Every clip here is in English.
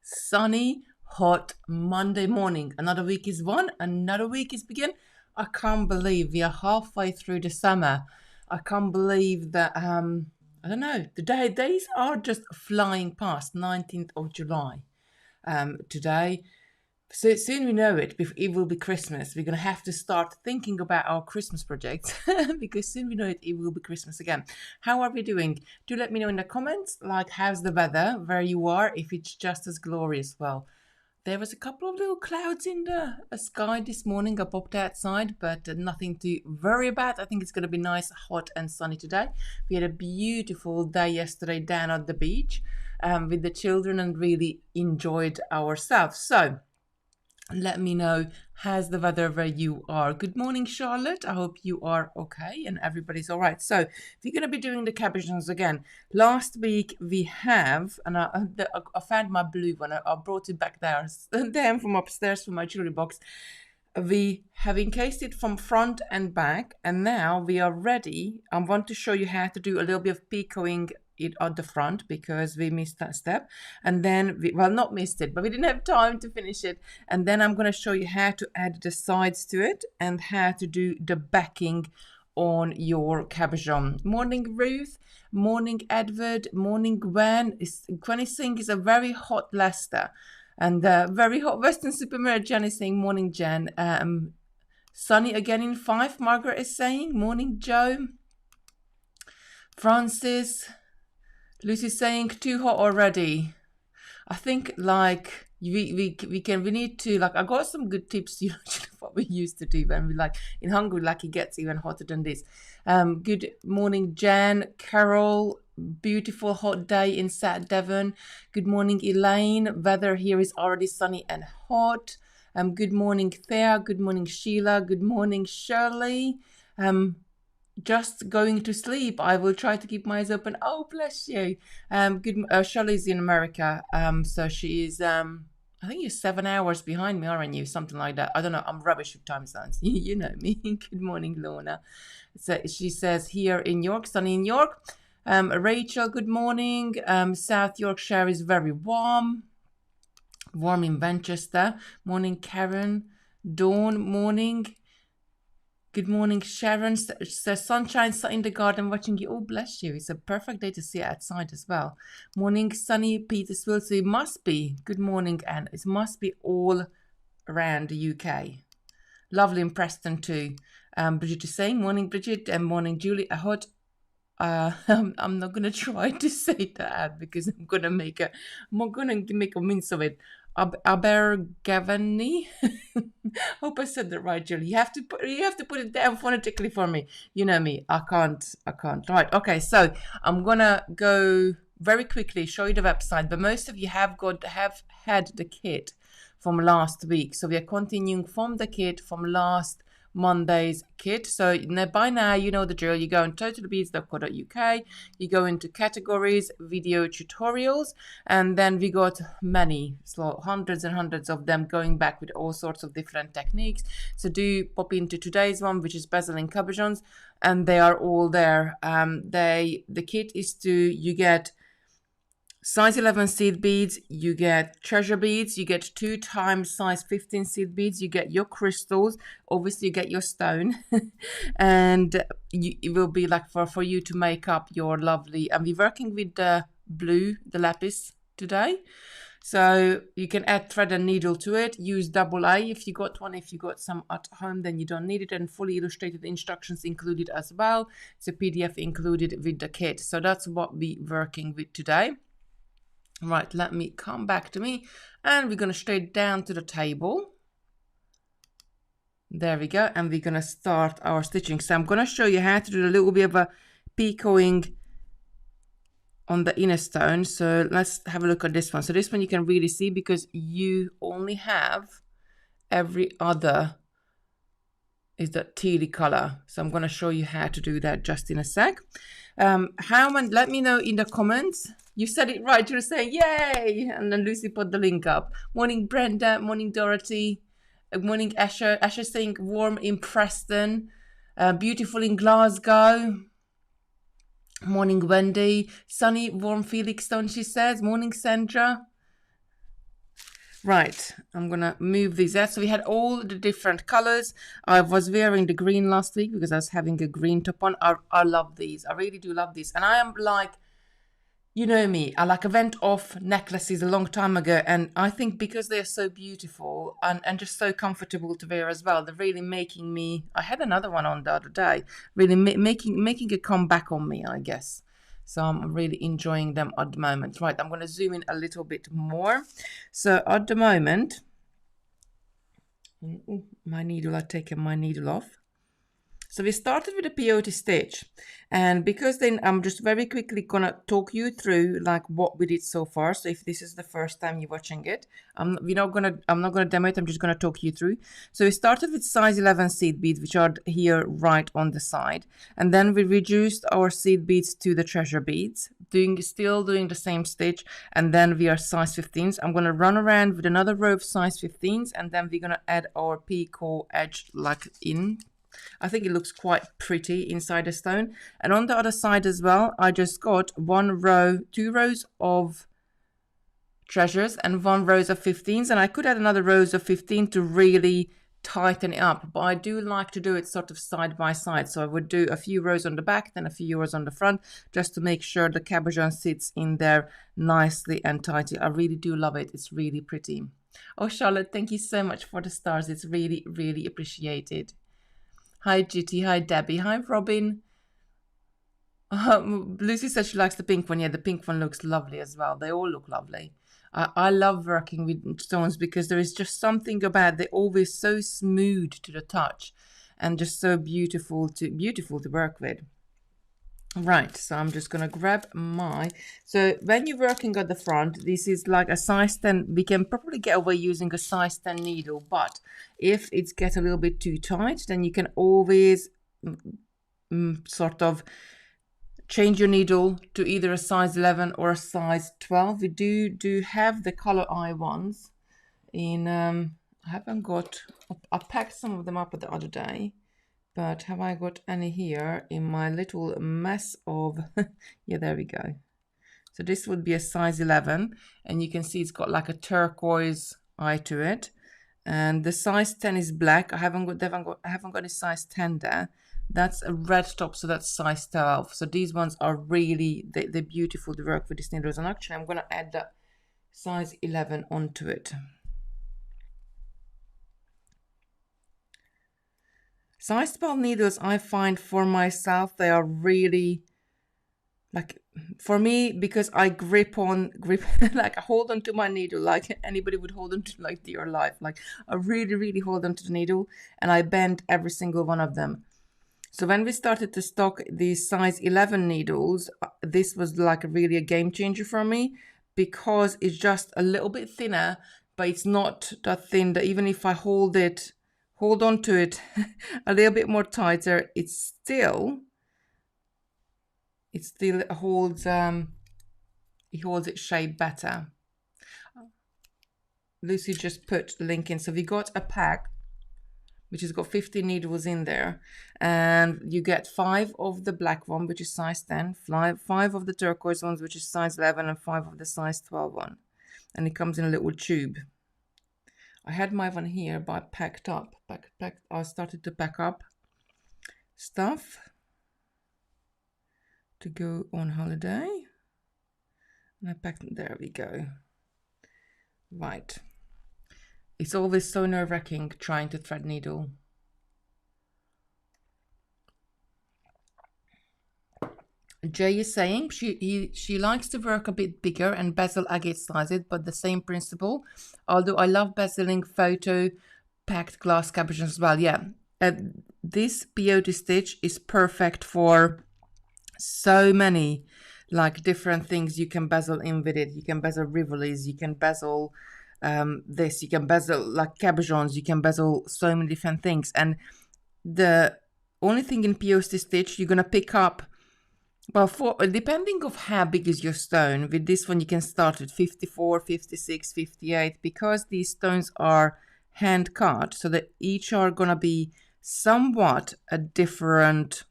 sunny, hot Monday morning. Another week is won, another week is begin. I can't believe we are halfway through the summer. I can't believe that I don't know, the days are just flying past. 19th of July today. So soon we know it, it will be Christmas. We're going to have to start thinking about our Christmas projects because soon we know it will be Christmas again. How are we doing? Do let me know in the comments, like how's the weather where you are, if it's just as glorious. Well, there was a couple of little clouds in the sky this morning. I popped outside, but nothing to worry about. I think it's going to be nice, hot and sunny today. We had a beautiful day yesterday down at the beach with the children and really enjoyed ourselves. So let me know how's the weather where you are. Good morning, Charlotte. I hope you are okay and everybody's all right. So we're going to be doing the cabochons again. Last week we have, and I found my blue one. I brought it back there, down from upstairs from my jewelry box. We have encased it from front and back, and now we are ready. I want to show you how to do a little bit of picoing it at the front because we missed that step, and then not missed it, but we didn't have time to finish it. And then I'm going to show you how to add the sides to it and how to do the backing on your cabochon. Morning, Ruth. Morning, Edward. Morning, Gwen. Gwen is saying it's a very hot Leicester. And very hot Western Supermarket. Jen is saying, morning, Jen. Sunny again in Fife, Margaret is saying. Morning, Joe. Francis. Lucy's saying, too hot already. I think, like, we need to, like, I got some good tips, you know, what we used to do when we, like, in Hungary, like, it gets even hotter than this. Good morning, Jen, Carol. Beautiful hot day in South Devon. Good morning, Elaine. Weather here is already sunny and hot. Good morning, Thea. Good morning, Sheila. Good morning, Shirley. Just going to sleep. I will try to keep my eyes open. Oh, bless you. Shirley's in America. So she is, I think you're 7 hours behind me, aren't you? Something like that. I don't know. I'm rubbish with time zones. You know me. Good morning, Lorna. So she says here in York, sunny in York. Rachel, good morning. South Yorkshire is very warm. Warm in Manchester. Morning, Karen. Dawn, morning. Good morning, Sharon. Says sunshine in the garden watching you. Oh, bless you. It's a perfect day to see outside as well. Morning, sunny Petersfield. So it must be. Good morning, and it must be all around the UK. Lovely in Preston too. Bridget is saying, morning, Bridget, and morning, Julie. A hot. I'm not gonna try to say that because I'm gonna make a mince of it. Abergavenny. Hope I said that right, Julie. You have to put it down phonetically for me. You know me. I can't. Right. Okay. So I'm gonna go very quickly show you the website. But most of you have had the kit from last week. So we are continuing from the kit from last Monday's kit. So by now you know the drill. You go on untitled.co.uk, you go into categories, video tutorials, and then we got hundreds and hundreds of them going back with all sorts of different techniques. So do pop into today's one, which is Bezel and cabochons, and they are all there. The kit is you get size 11 seed beads, you get treasure beads, you get 2 times size 15 seed beads, you get your crystals, obviously you get your stone, and it will be like for you to make up your lovely, and we're working with the blue, the lapis today. So you can add thread and needle to it, use AA if you got one. If you got some at home, then you don't need it, and fully illustrated instructions included as well. It's a PDF included with the kit. So that's what we're working with today. Right, let me come back to me, and we're going to straight down to the table. There we go, and we're going to start our stitching. So I'm going to show you how to do a little bit of a picoing on the inner stone. So let's have a look at this one. So this one you can really see because you only have every other is that tealy color. So I'm going to show you how to do that just in a sec. Let me know in the comments. You said it right. You're saying yay, and then Lucy put the link up. Morning, Brenda. Morning, Dorothy. Morning, Asher. Asher saying warm in Preston, beautiful in Glasgow. Morning, Wendy. Sunny, warm Felixstown, she says. Morning, Sandra. Right, I'm gonna move these out. So we had all the different colors. I was wearing the green last week because I was having a green top on. I love these. I really do love these. And I am like, you know me, I went off necklaces a long time ago, and I think because they're so beautiful and just so comfortable to wear as well, they're really making me. I had another one on the other day, really making a comeback on me, I guess. So I'm really enjoying them at the moment. Right, I'm going to zoom in a little bit more. So at the moment, my needle, I've taken my needle off. So we started with a peyote stitch, and because then I'm just very quickly gonna talk you through like what we did so far. So if this is the first time you're watching it, I'm not gonna demo it. I'm just gonna talk you through. So we started with size 11 seed beads, which are here right on the side, and then we reduced our seed beads to the treasure beads, still doing the same stitch, and then we are size 15s. I'm gonna run around with another row of size 15s, and then we're gonna add our picot edge like in. I think it looks quite pretty inside the stone. And on the other side as well, I just got two rows of treasures and one rows of 15s. And I could add another rows of 15 to really tighten it up. But I do like to do it sort of side by side. So I would do a few rows on the back, then a few rows on the front, just to make sure the cabochon sits in there nicely and tighty. I really do love it. It's really pretty. Oh, Charlotte, thank you so much for the stars. It's really, really appreciated. Hi, Kitti. Hi, Debbie. Hi, Robin. Lucy says she likes the pink one. Yeah, the pink one looks lovely as well. They all look lovely. I love working with stones because there is just something about they're always so smooth to the touch and just so beautiful to work with. Right, so I'm just gonna grab so when you're working at the front, this is like a size 10. We can probably get away using a size 10 needle, but if it gets a little bit too tight, then you can always sort of change your needle to either a size 11 or a size 12. We do have the color eye ones in I haven't got, I packed some of them up the other day. But have I got any here in my little mess of, yeah, there we go. So this would be a size 11, and you can see it's got like a turquoise eye to it. And the size 10 is black. I haven't got a size 10 there. That's a red top, so that's size 12. So these ones are really, they're beautiful to work with these needles. And actually, I'm going to add that size 11 onto it. Size 12 needles, I find for myself, they are really, like, for me, because I grip, like I hold on to my needle like anybody would hold on to like dear life. Like I really, really hold on to the needle and I bend every single one of them. So when we started to stock these size 11 needles, this was like really a game changer for me because it's just a little bit thinner, but it's not that thin that even if I hold on to it a little bit more tighter, it still holds its shape better. Lucy just put the link in. So we got a pack which has got 50 needles in there, and you get 5 of the black one, which is size 10, 5 of the turquoise ones, which is size 11, and 5 of the size 12 one, and it comes in a little tube. I had my one here, but I packed up. I started to pack up stuff to go on holiday. And I packed, there we go. Right. It's always so nerve-wracking trying to thread needle. Jay is saying she likes to work a bit bigger and bezel agate size it, but the same principle. Although I love bezeling photo packed glass cabochons as well. Yeah, this peyote stitch is perfect for so many like different things you can bezel in with it. You can bezel rivolis, you can bezel this, you can bezel like cabochons, you can bezel so many different things. And the only thing in peyote stitch you're gonna pick up, well, depending of how big is your stone, with this one you can start at 54, 56, 58, because these stones are hand cut, so that each are gonna be somewhat a different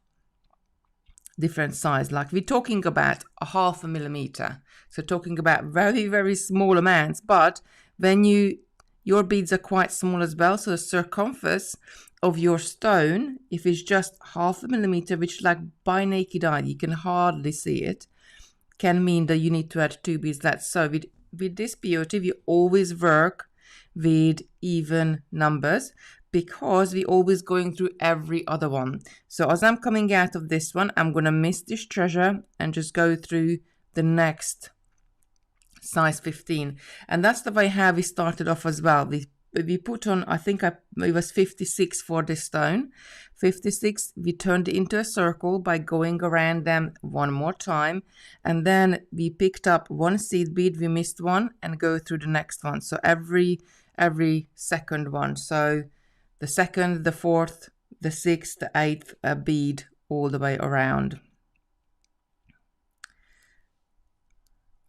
size. Like we're talking about a 0.5 millimeter, so talking about very, very small amounts. But when you your beads are quite small as well, so the circumference of your stone, if it's just 0.5 millimeter, which like by naked eye you can hardly see it, can mean that you need to add 2 beads less. So with this peyote, we always work with even numbers because we're always going through every other one. So as I'm coming out of this one, I'm going to miss this treasure and just go through the next size 15. And that's the way how we started off as well. We put on, I think it was 56 for this stone. 56, we turned it into a circle by going around them one more time. And then we picked up one seed bead, we missed one, and go through the next one. So every second one. So the second, the fourth, the sixth, the eighth bead all the way around.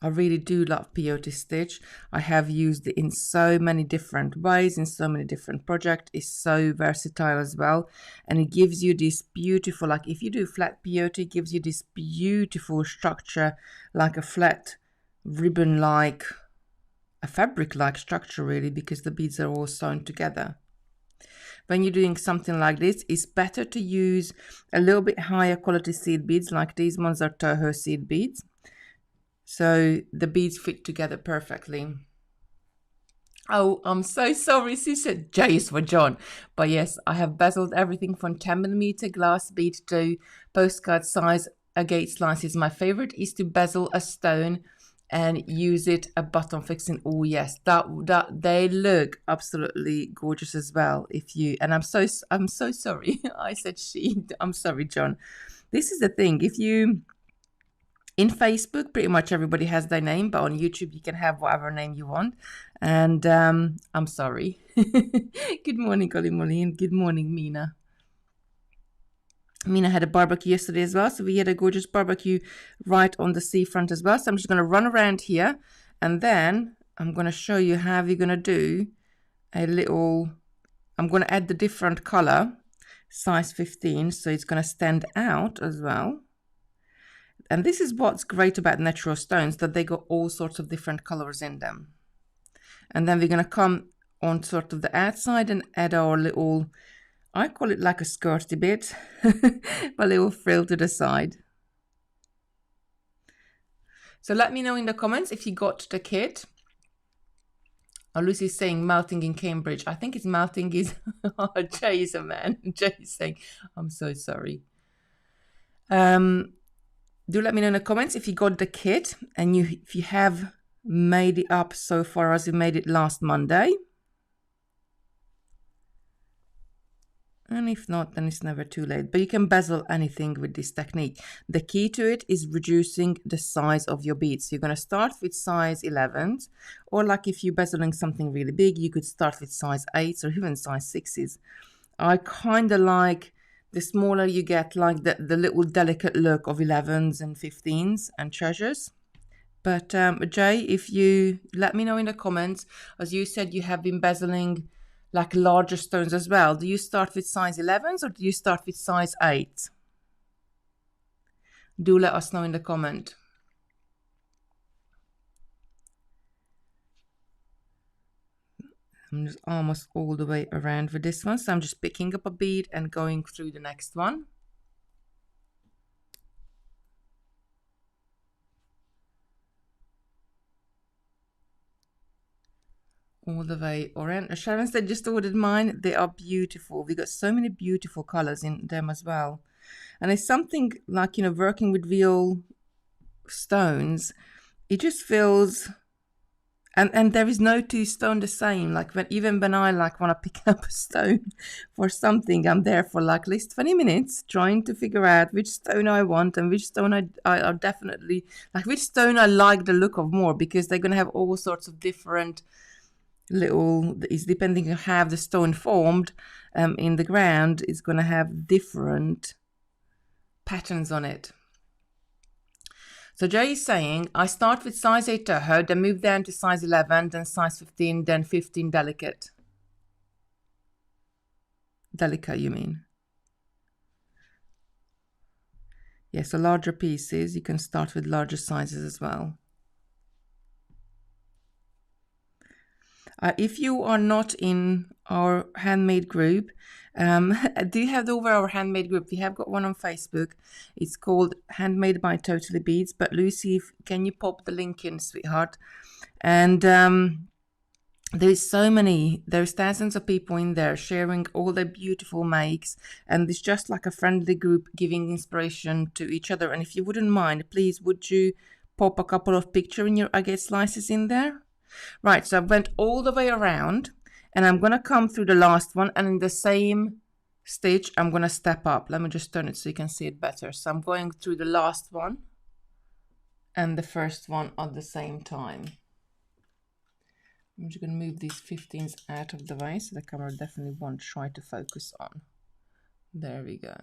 I really do love peyote stitch. I have used it in so many different ways, in so many different projects. It's so versatile as well. And it gives you this beautiful, like if you do flat peyote, it gives you this beautiful structure, like a flat ribbon-like, a fabric-like structure really, because the beads are all sewn together. When you're doing something like this, it's better to use a little bit higher quality seed beads, like these ones are Toho seed beads. So the beads fit together perfectly. Oh, I'm so sorry, she said J is for John. But yes, I have bezeled everything from 10mm glass bead to postcard size agate slices. My favorite is to bezel a stone and use it a button fixing. Oh yes, that they look absolutely gorgeous as well. If you, and I'm so sorry. I said she. I'm sorry, John. This is the thing. If you, in Facebook, pretty much everybody has their name, but on YouTube you can have whatever name you want. And I'm sorry. Good morning, Colin Moline. Good morning, Mina. Mina had a barbecue yesterday as well, so we had a gorgeous barbecue right on the seafront as well. So I'm just going to run around here, and then I'm going to show you how we're going to do a little, I'm going to add the different color, size 15, so it's going to stand out as well. And this is what's great about natural stones, that they got all sorts of different colors in them. And then we're going to come on sort of the outside and add our little, I call it like a skirty bit, a little frill to the side. So let me know in the comments if you got the kit. Oh, Lucy's saying melting in Cambridge. I think it's melting is, oh, Jay is a man. Jay is saying, I'm so sorry. Do let me know in the comments if you got the kit and if you have made it up so far as you made it last Monday. And if not, then it's never too late. But you can bezel anything with this technique. The key to it is reducing the size of your beads. So you're going to start with size 11s, or like if you're bezeling something really big, you could start with size 8s or even size 6s. I kind of like the smaller you get, like the little delicate look of 11s and 15s and treasures. But Jay, if you let me know in the comments, as you said, you have been bezeling like larger stones as well. Do you start with size 11s or do you start with size 8? Do let us know in the comment. I'm just almost all the way around with this one. So I'm just picking up a bead and going through the next one. All the way around. Sharon said just ordered mine. They are beautiful. We got so many beautiful colors in them as well. And it's something like, you know, working with real stones, it just feels, and there is no two stone the same. Like even when I like want to pick up a stone for something, I'm there for like at least 20 minutes trying to figure out which stone I want and which stone I definitely like, which stone I like the look of more, because they're going to have all sorts of different little, is depending on how the stone formed in the ground, is going to have different patterns on it. So Jay is saying, I start with size 8 Toho, then move down to size 11, then size 15, then 15 delicate. Delicate, you mean? Yes, so larger pieces, you can start with larger sizes as well. If you are not in our handmade group, do you have over our handmade group? We have got one on Facebook. It's called Handmade by Totally Beads. But Lucy, can you pop the link in, sweetheart? And there's thousands of people in there sharing all their beautiful makes, and it's just like a friendly group giving inspiration to each other. And if you wouldn't mind, please, would you pop a couple of picture in your agate slices in there? Right, so I went all the way around, and I'm going to come through the last one, and in the same stitch, I'm going to step up. Let me just turn it so you can see it better. So I'm going through the last one and the first one at the same time. I'm just going to move these 15s out of the way so the camera definitely won't try to focus on. There we go.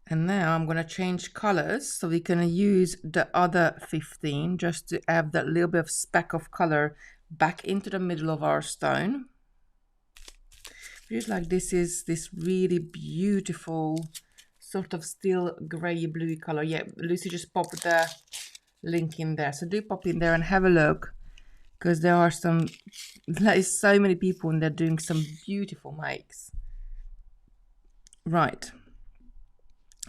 And now I'm going to change colors, so we're going to use the other 15 just to add that little bit of speck of color back into the middle of our stone. Just like this is this really beautiful sort of still grey blue color. Yeah, Lucy just popped the link in there, so do pop in there and have a look, because there is so many people in there doing some beautiful makes. Right,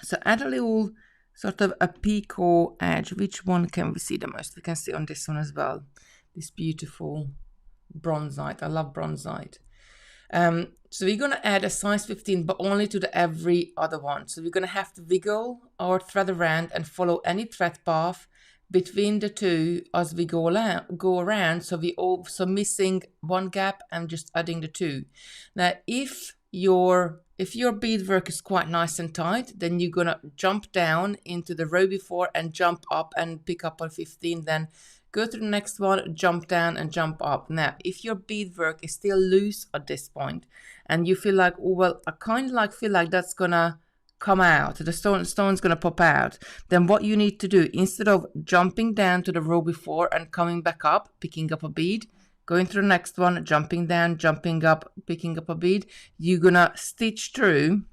so add a little sort of a picot edge. Which one can we see the most? We can see on this one as well, this beautiful bronzite. I love bronzite. So we're going to add a size 15, but only to the every other one. So we're going to have to wiggle our thread around and follow any thread path between the two as we go around, so we also missing one gap and just adding the two. Now if your beadwork is quite nice and tight, then you're gonna jump down into the row before and jump up and pick up a 15, then go to the next one, jump down and jump up. Now if your beadwork is still loose at this point and you feel like, oh well, I kind of like feel like that's gonna come out, the stone's going to pop out, then what you need to do, instead of jumping down to the row before and coming back up, picking up a bead, going to the next one, jumping down, jumping up, picking up a bead, you're going to stitch through.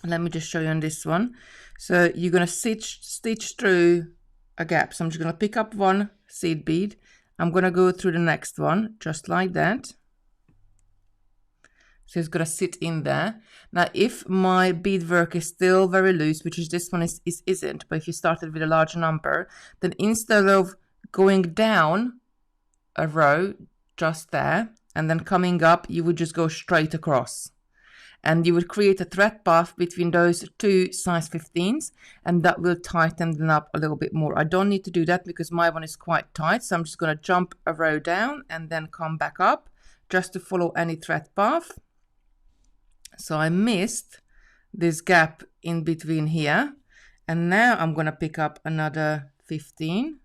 Let me just show you on this one. So you're going to stitch through a gap. So I'm just going to pick up one seed bead. I'm going to go through the next one, just like that. So it's going to sit in there. Now, if my beadwork is still very loose, which is this one isn't, but if you started with a large number, then instead of going down a row just there and then coming up, you would just go straight across. And you would create a thread path between those two size 15s, and that will tighten them up a little bit more. I don't need to do that because my one is quite tight, so I'm just going to jump a row down and then come back up just to follow any thread path. So I missed this gap in between here, and now I'm going to pick up another 15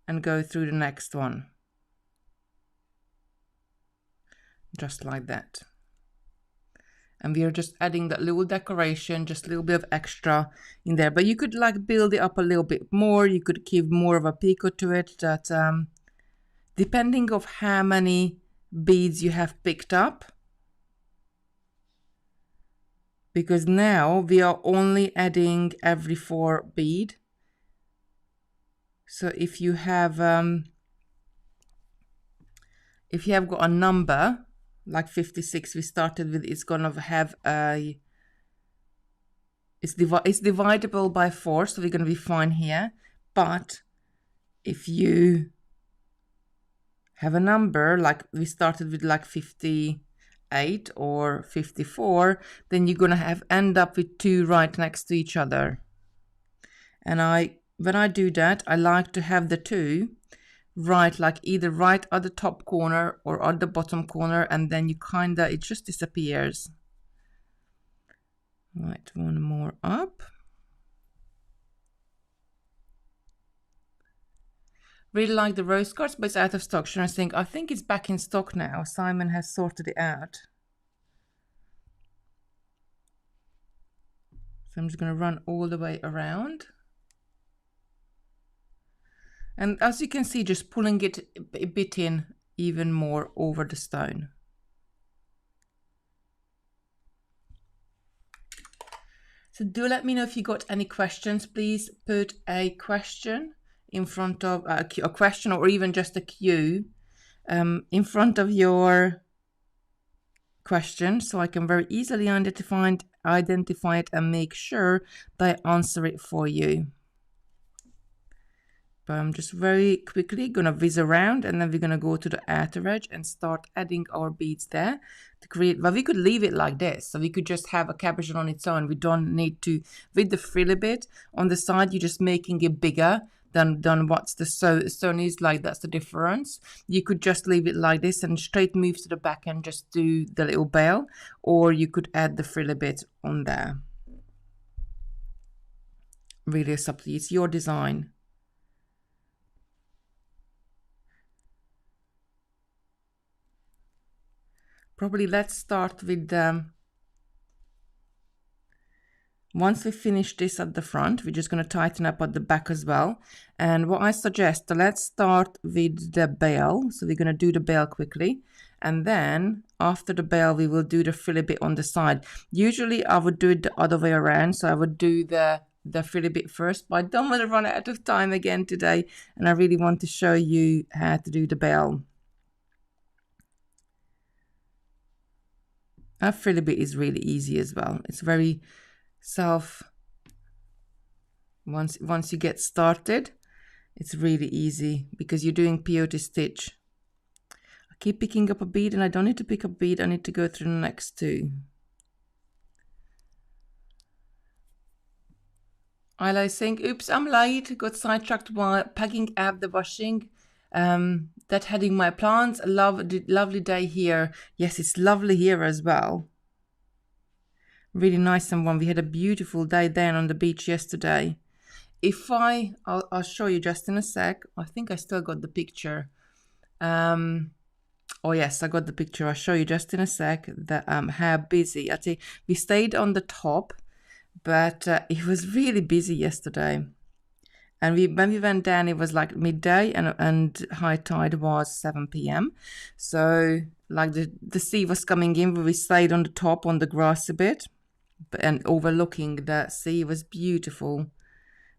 and go through the next one, just like that. And we are just adding that little decoration, just a little bit of extra in there. But you could like build it up a little bit more. You could give more of a picot to it, that depending of how many beads you have picked up. Because now we are only adding every 4 bead. So if you have got a number like 56 we started with, it's gonna have it's dividable by 4, so we're gonna be fine here. But if you have a number like we started with, like 58 or 54, then you're gonna end up with 2 right next to each other. And when I do that, I like to have the 2 right, like either right at the top corner or at the bottom corner, and then it just disappears. Right, one more up. Really like the rose cards, but it's out of stock. I think it's back in stock now. Simon has sorted it out. So I'm just going to run all the way around. And as you can see, just pulling it a bit in even more over the stone. So do let me know if you got any questions. Please put a question in front of a question, or even just a cue in front of your question, so I can very easily identify it and make sure that I answer it for you. But I'm just very quickly gonna whiz around, and then we're gonna go to the outer edge and start adding our beads there to create. Well, we could leave it like this, so we could just have a cabochon on its own. We don't need to, with the frill bit on the side, you're just making it bigger than what's the stone is, like that's the difference. You could just leave it like this and straight move to the back and just do the little bell, or you could add the frill bit on there. Really, it's up to you. It's your design. Probably let's start with once we finish this at the front, we're just going to tighten up at the back as well. And what I suggest, let's start with the bell. So we're going to do the bell quickly. And then after the bell, we will do the frill bit on the side. Usually I would do it the other way around. So I would do the frill bit first, but I don't want to run out of time again today. And I really want to show you how to do the bell. Our frill bit is really easy as well. It's very once you get started, it's really easy because you're doing peyote stitch. I keep picking up a bead, and I don't need to pick up a bead. I need to go through the next two. I saying, oops, I'm late. Got sidetracked while packing up the washing. That heading my plants. Lovely day here. Yes, it's lovely here as well. Really nice and warm. We had a beautiful day then on the beach yesterday. I'll show you just in a sec. I think I still got the picture. Oh yes, I got the picture. I'll show you just in a sec that how busy. Actually, we stayed on the top, but it was really busy yesterday. And when we went down, it was like midday, and high tide was 7 p.m. So like the sea was coming in, but we stayed on the top on the grass a bit, and overlooking the sea. Was beautiful.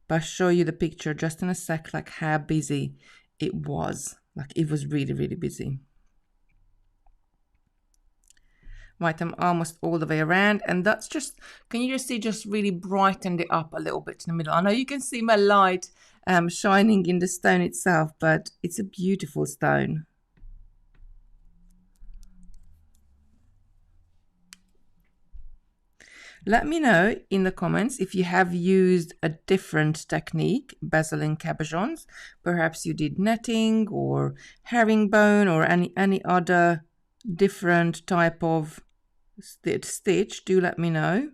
But I'll show you the picture just in a sec, like how busy it was. Like it was really, really busy. Right, I'm almost all the way around, and that's just, can you just see, just really brightened it up a little bit in the middle. I know you can see my light shining in the stone itself, but it's a beautiful stone. Let me know in the comments if you have used a different technique, Bezel in cabochons. Perhaps you did netting or herringbone or any other different type of stitch. Do let me know,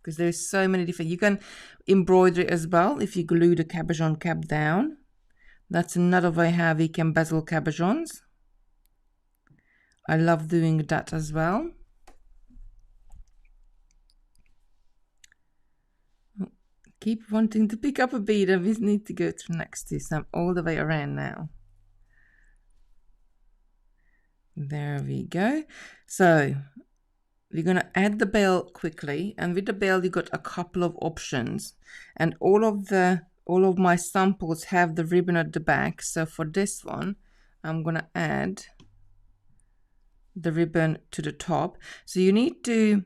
because there's so many different. You can embroider it as well if you glue the cabochon cap down. That's another way how we can bezel cabochons. I love doing that as well. Keep wanting to pick up a bead, and we need to go through next to, so I'm all the way around now. There we go. So we're going to add the bell quickly, and with the bell you got a couple of options, and all of my samples have the ribbon at the back. So for this one I'm going to add the ribbon to the top. So you need to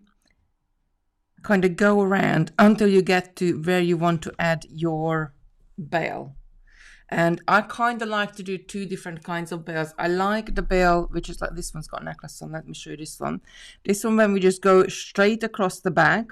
kind of go around until you get to where you want to add your bell. And I kind of like to do two different kinds of bells. I like the bell, which is like, this one's got a necklace on. Let me show you this one. This one, when we just go straight across the back.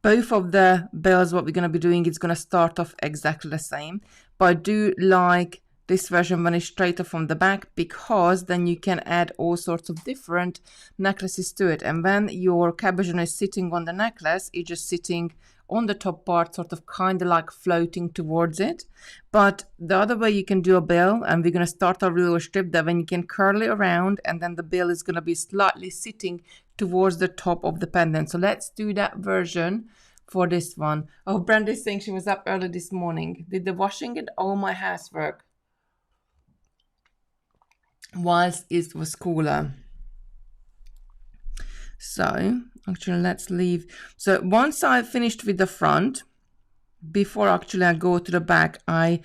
Both of the bells, what we're going to be doing is going to start off exactly the same. But I do like this version when it's straight off from the back, because then you can add all sorts of different necklaces to it. And when your cabochon is sitting on the necklace, it's just sitting on the top part, sort of kind of like floating towards it. But the other way you can do a bell, and we're going to start our little strip there, when you can curl it around, and then the bell is going to be slightly sitting towards the top of the pendant. So let's do that version for this one. Oh, Brandy's saying she was up early this morning, did the washing and all my housework whilst it was cooler. So actually let's leave. So once I finished with the front, before actually I go to the back, I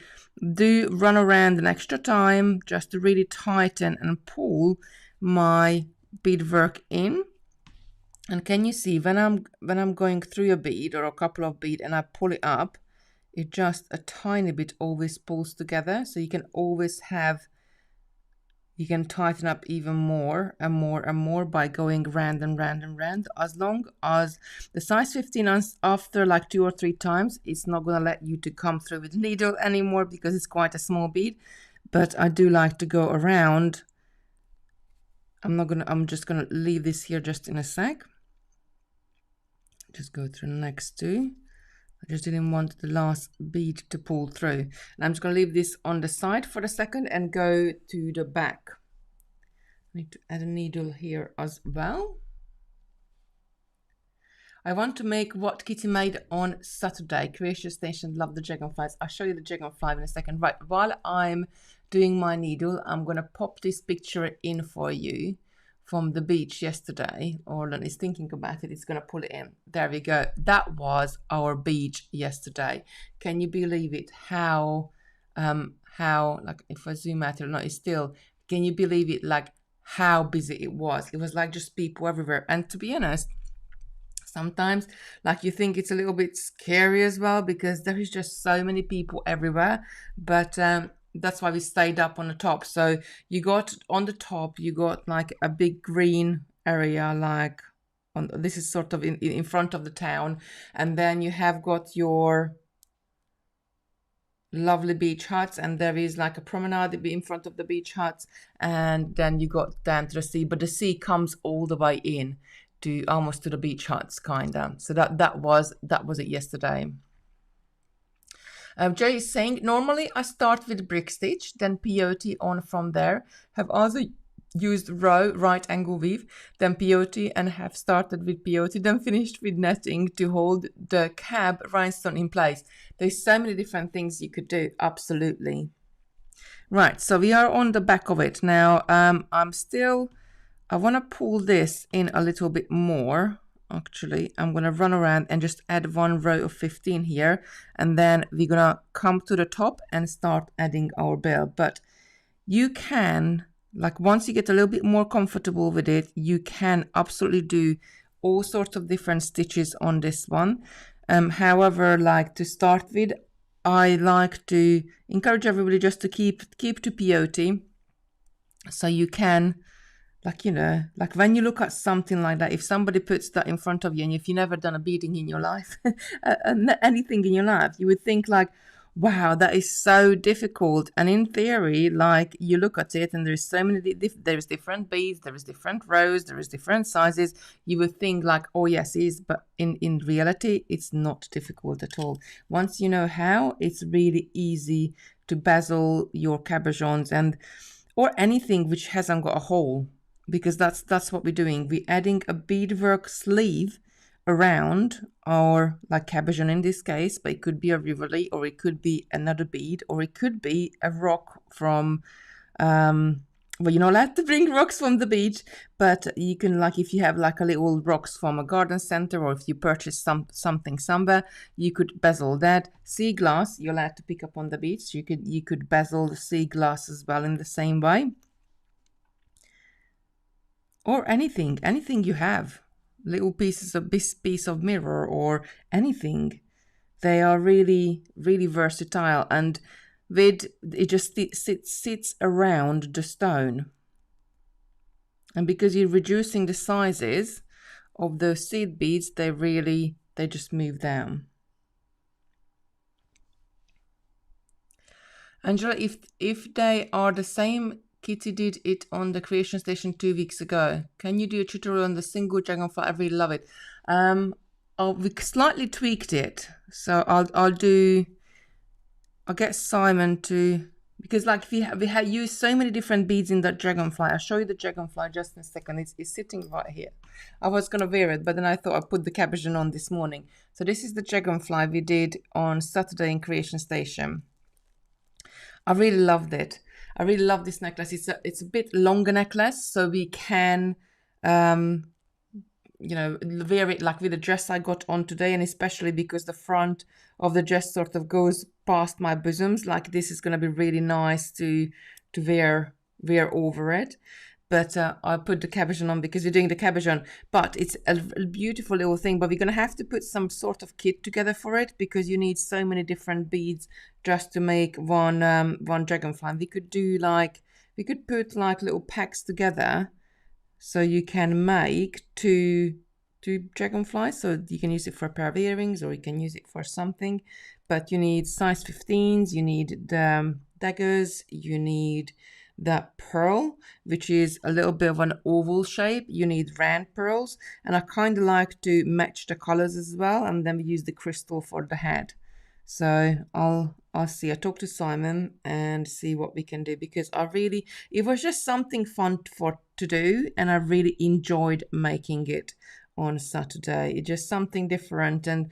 do run around an extra time just to really tighten and pull my beadwork in. And can you see when I'm going through a bead or a couple of beads and I pull it up, it just a tiny bit always pulls together. So you can always have, you can tighten up even more and more and more by going round and round and round. As long as the size 15 after like 2 or 3 times, it's not going to let you to come through with the needle anymore because it's quite a small bead. But I do like to go around. I'm just gonna leave this here just in a sec. Just go through the next 2. I just didn't want the last bead to pull through. And I'm just going to leave this on the side for a second and go to the back. I need to add a needle here as well. I want to make what Kitti made on Saturday. Creation Station, love the dragonflies. I'll show you the dragonfly in a second. Right, while I'm doing my needle, I'm going to pop this picture in for you from the beach yesterday. Orlan is thinking about it. It's going to pull it in. There we go. That was our beach yesterday. Can you believe it? How like if I zoom out or not, it's still, can you believe it? Like how busy it was. It was like just people everywhere. And to be honest, sometimes like you think it's a little bit scary as well because there is just so many people everywhere. But that's why we stayed up on the top. So you got on the top, you got like a big green area, like on this is sort of in front of the town, and then you have got your lovely beach huts, and there is like a promenade in front of the beach huts, and then you got down to the sea, but the sea comes all the way in to almost to the beach huts kinda. So that was it yesterday. Jay is saying, normally I start with brick stitch, then peyote on from there. Have also used row right angle weave, then peyote, and have started with peyote, then finished with netting to hold the cab rhinestone in place. There's so many different things you could do, absolutely. Right, so we are on the back of it now. I want to pull this in a little bit more. Actually, I'm going to run around and just add 1 row of 15 here, and then we're going to come to the top and start adding our bell. But you can, like once you get a little bit more comfortable with it, you can absolutely do all sorts of different stitches on this one. However, like to start with, I like to encourage everybody just to keep to peyote, so you can, like, you know, like when you look at something like that, if somebody puts that in front of you, and if you've never done a beading in your life, anything in your life, you would think like, wow, that is so difficult. And in theory, like you look at it and there's so many, there's different beads, there is different rows, there is different sizes. You would think like, oh yes, it is, but in reality, it's not difficult at all. Once you know how, it's really easy to bezel your cabochons and or anything which hasn't got a hole. Because that's what we're doing. We're adding a beadwork sleeve around our like cabochon in this case, but it could be a rivoli, or it could be another bead, or it could be a rock from well, you're not allowed to bring rocks from the beach, but you can, like if you have like a little rocks from a garden center, or if you purchase something somewhere, you could bezel that. Sea glass you're allowed to pick up on the beach. You could bezel the sea glass as well in the same way. Or anything you have, little pieces of this piece of mirror or anything. They are really, really versatile, and with it just sits around the stone. And because you're reducing the sizes of those seed beads, they just move down. Angela, if they are the same, Kitti did it on the Creation Station 2 weeks ago. Can you do a tutorial on the Single Dragonfly? I really love it. We slightly tweaked it, so I'll get Simon to, because like we have used so many different beads in that dragonfly. I'll show you the dragonfly just in a second. It's sitting right here. I was gonna wear it, but then I thought I'd put the cabochon on this morning. So this is the dragonfly we did on Saturday in Creation Station. I really loved it. I really love this necklace. It's a bit longer necklace, so we can you know, very like with the dress I got on today, and especially because the front of the dress sort of goes past my bosoms, like this is going to be really nice to wear over it. But I put the cabochon on because we're doing the cabochon. But it's a beautiful little thing. But we're going to have to put some sort of kit together for it, because you need so many different beads just to make one dragonfly. We could put like little packs together, so you can make two dragonflies. So you can use it for a pair of earrings, or you can use it for something. But you need size 15s. You need the daggers. You need that pearl, which is a little bit of an oval shape. You need round pearls, and I kind of like to match the colors as well, and then we use the crystal for the head. So I'll see. I talk to Simon and see what we can do, because it was just something fun to do, and I really enjoyed making it on Saturday. It's just something different. And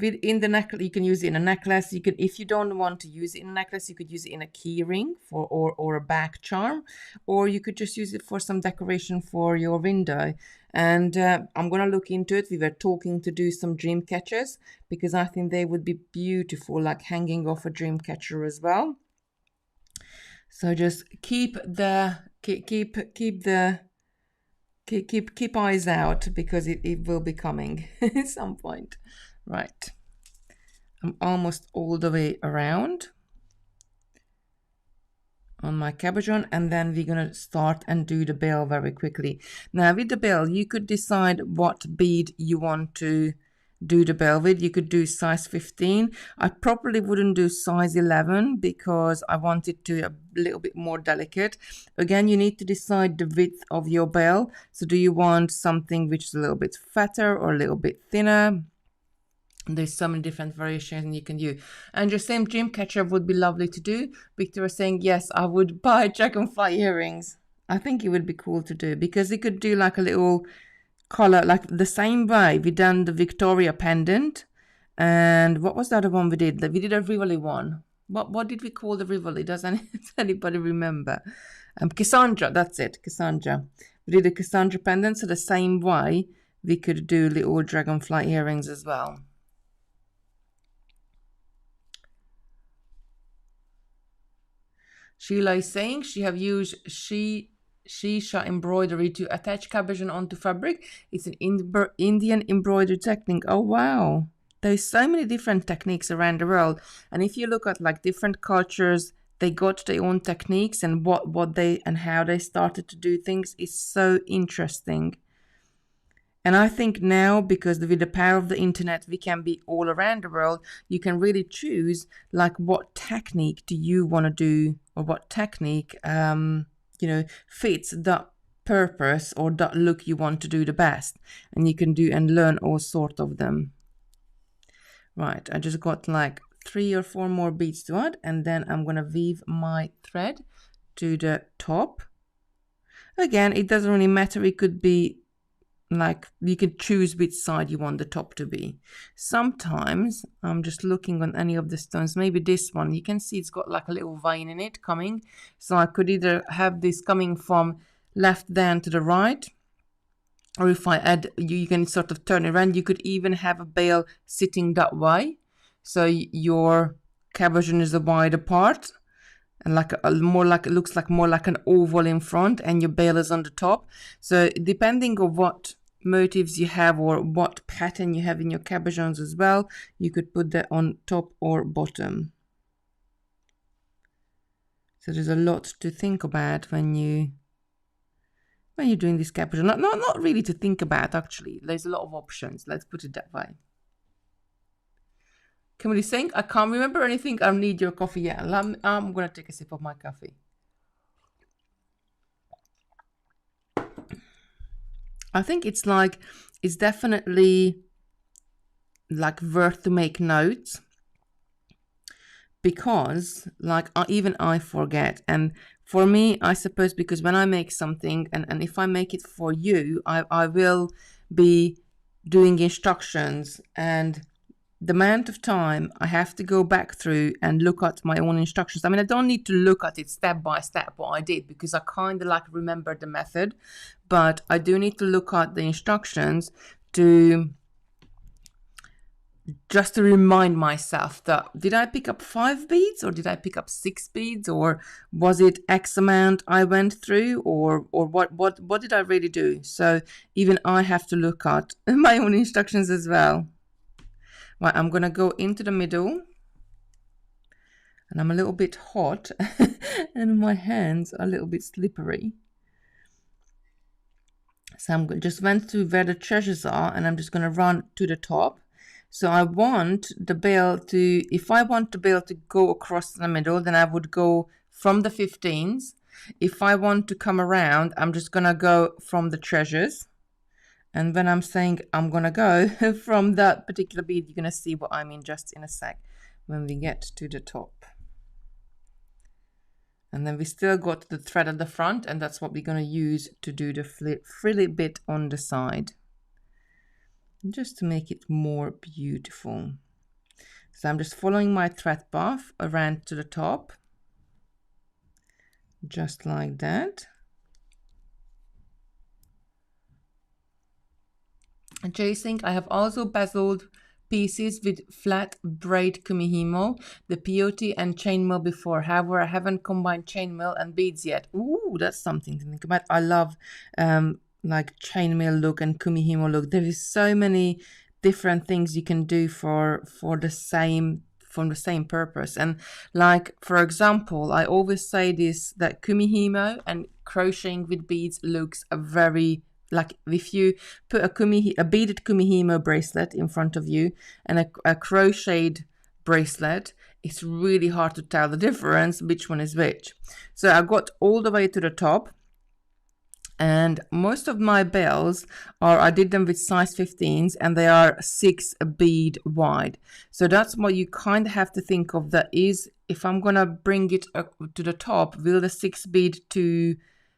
in the necklace, you can use it in a necklace. You could, if you don't want to use it in a necklace, you could use it in a key ring or a back charm, or you could just use it for some decoration for your window. And I'm gonna look into it. We were talking to do some dream catchers, because I think they would be beautiful, like hanging off a dream catcher as well. So just keep eyes out, because it will be coming at some point. Right, I'm almost all the way around on my cabochon, and then we're gonna start and do the bell very quickly. Now with the bell, you could decide what bead you want to do the bell with. You could do size 15. I probably wouldn't do size 11, because I want it to a little bit more delicate. Again, you need to decide the width of your bell. So do you want something which is a little bit fatter or a little bit thinner? There's so many different variations you can do. And your same dream catcher would be lovely to do. Victor was saying, yes, I would buy dragonfly earrings. I think it would be cool to do, because it could do like a little color, like the same way we done the Victoria pendant. And what was the other one we did? We did a Rivoli one. What did we call the Rivoli? Does anybody remember? Cassandra, that's it, Cassandra. We did a Cassandra pendant, so the same way we could do little dragonfly earrings as well. Sheila is saying she have used Shisha embroidery to attach cabochon onto fabric. It's an Indian embroidery technique. Oh wow, there's so many different techniques around the world, and if you look at like different cultures, they got their own techniques, and what they and how they started to do things is so interesting. And I think now, because with the power of the internet, we can be all around the world. You can really choose like what technique do you want to do, or what technique fits that purpose or that look you want to do the best. And you can do and learn all sorts of them. Right, I just got like 3 or 4 more beads to add, and then I'm gonna weave my thread to the top. Again, it doesn't really matter. It could be like, you can choose which side you want the top to be. Sometimes I'm just looking on any of the stones, maybe this one, you can see it's got like a little vein in it coming. So I could either have this coming from left down to the right, or if I add, you can sort of turn it around. You could even have a bale sitting that way, so your cabochon is a wide apart, and like it looks like more like an oval in front, and your bale is on the top. So depending on what motifs you have or what pattern you have in your cabochons as well, you could put that on top or bottom. So there's a lot to think about when you're doing this cabochon. Not really to think about, actually. There's a lot of options, let's put it that way. Kimberly saying, I can't remember anything. I need your coffee. Yeah, I'm gonna take a sip of my coffee. I think it's definitely like worth to make notes, because like even I forget. And for me, I suppose, because when I make something, and if I make it for you, I will be doing instructions, and the amount of time I have to go back through and look at my own instructions. I mean, I don't need to look at it step by step what I did, because I kind of like remember the method, but I do need to look at the instructions to just to remind myself that did I pick up 5 beads or did I pick up 6 beads, or was it X amount I went through, or what did I really do? So even I have to look at my own instructions as well. Right, I'm gonna go into the middle, and I'm a little bit hot and my hands are a little bit slippery. So I'm just went through where the treasures are, and I'm just gonna run to the top. So I want the bell to, if I want the bell to go across the middle, then I would go from the 15s. If I want to come around, I'm just gonna go from the treasures. And when I'm saying I'm gonna go from that particular bead, you're gonna see what I mean just in a sec when we get to the top. And then we still got the thread at the front, and that's what we're gonna use to do the frilly bit on the side, just to make it more beautiful. So I'm just following my thread path around to the top, just like that. And chasing, I have also bezeled pieces with flat braid kumihimo, the peyote and chainmail before. However, I haven't combined chainmail and beads yet. Ooh, that's something to think about. I love like chainmail look and kumihimo look. There is so many different things you can do for the same purpose. And like, for example, I always say this, that kumihimo and crocheting with beads looks a very, like if you put a beaded kumihimo bracelet in front of you and a crocheted bracelet, it's really hard to tell the difference which one is which. So I got all the way to the top, and most of my bells are, I did them with size 15s, and they are 6 bead wide. So that's what you kind of have to think of, that is, if I'm gonna bring it to the top, will the 6 bead too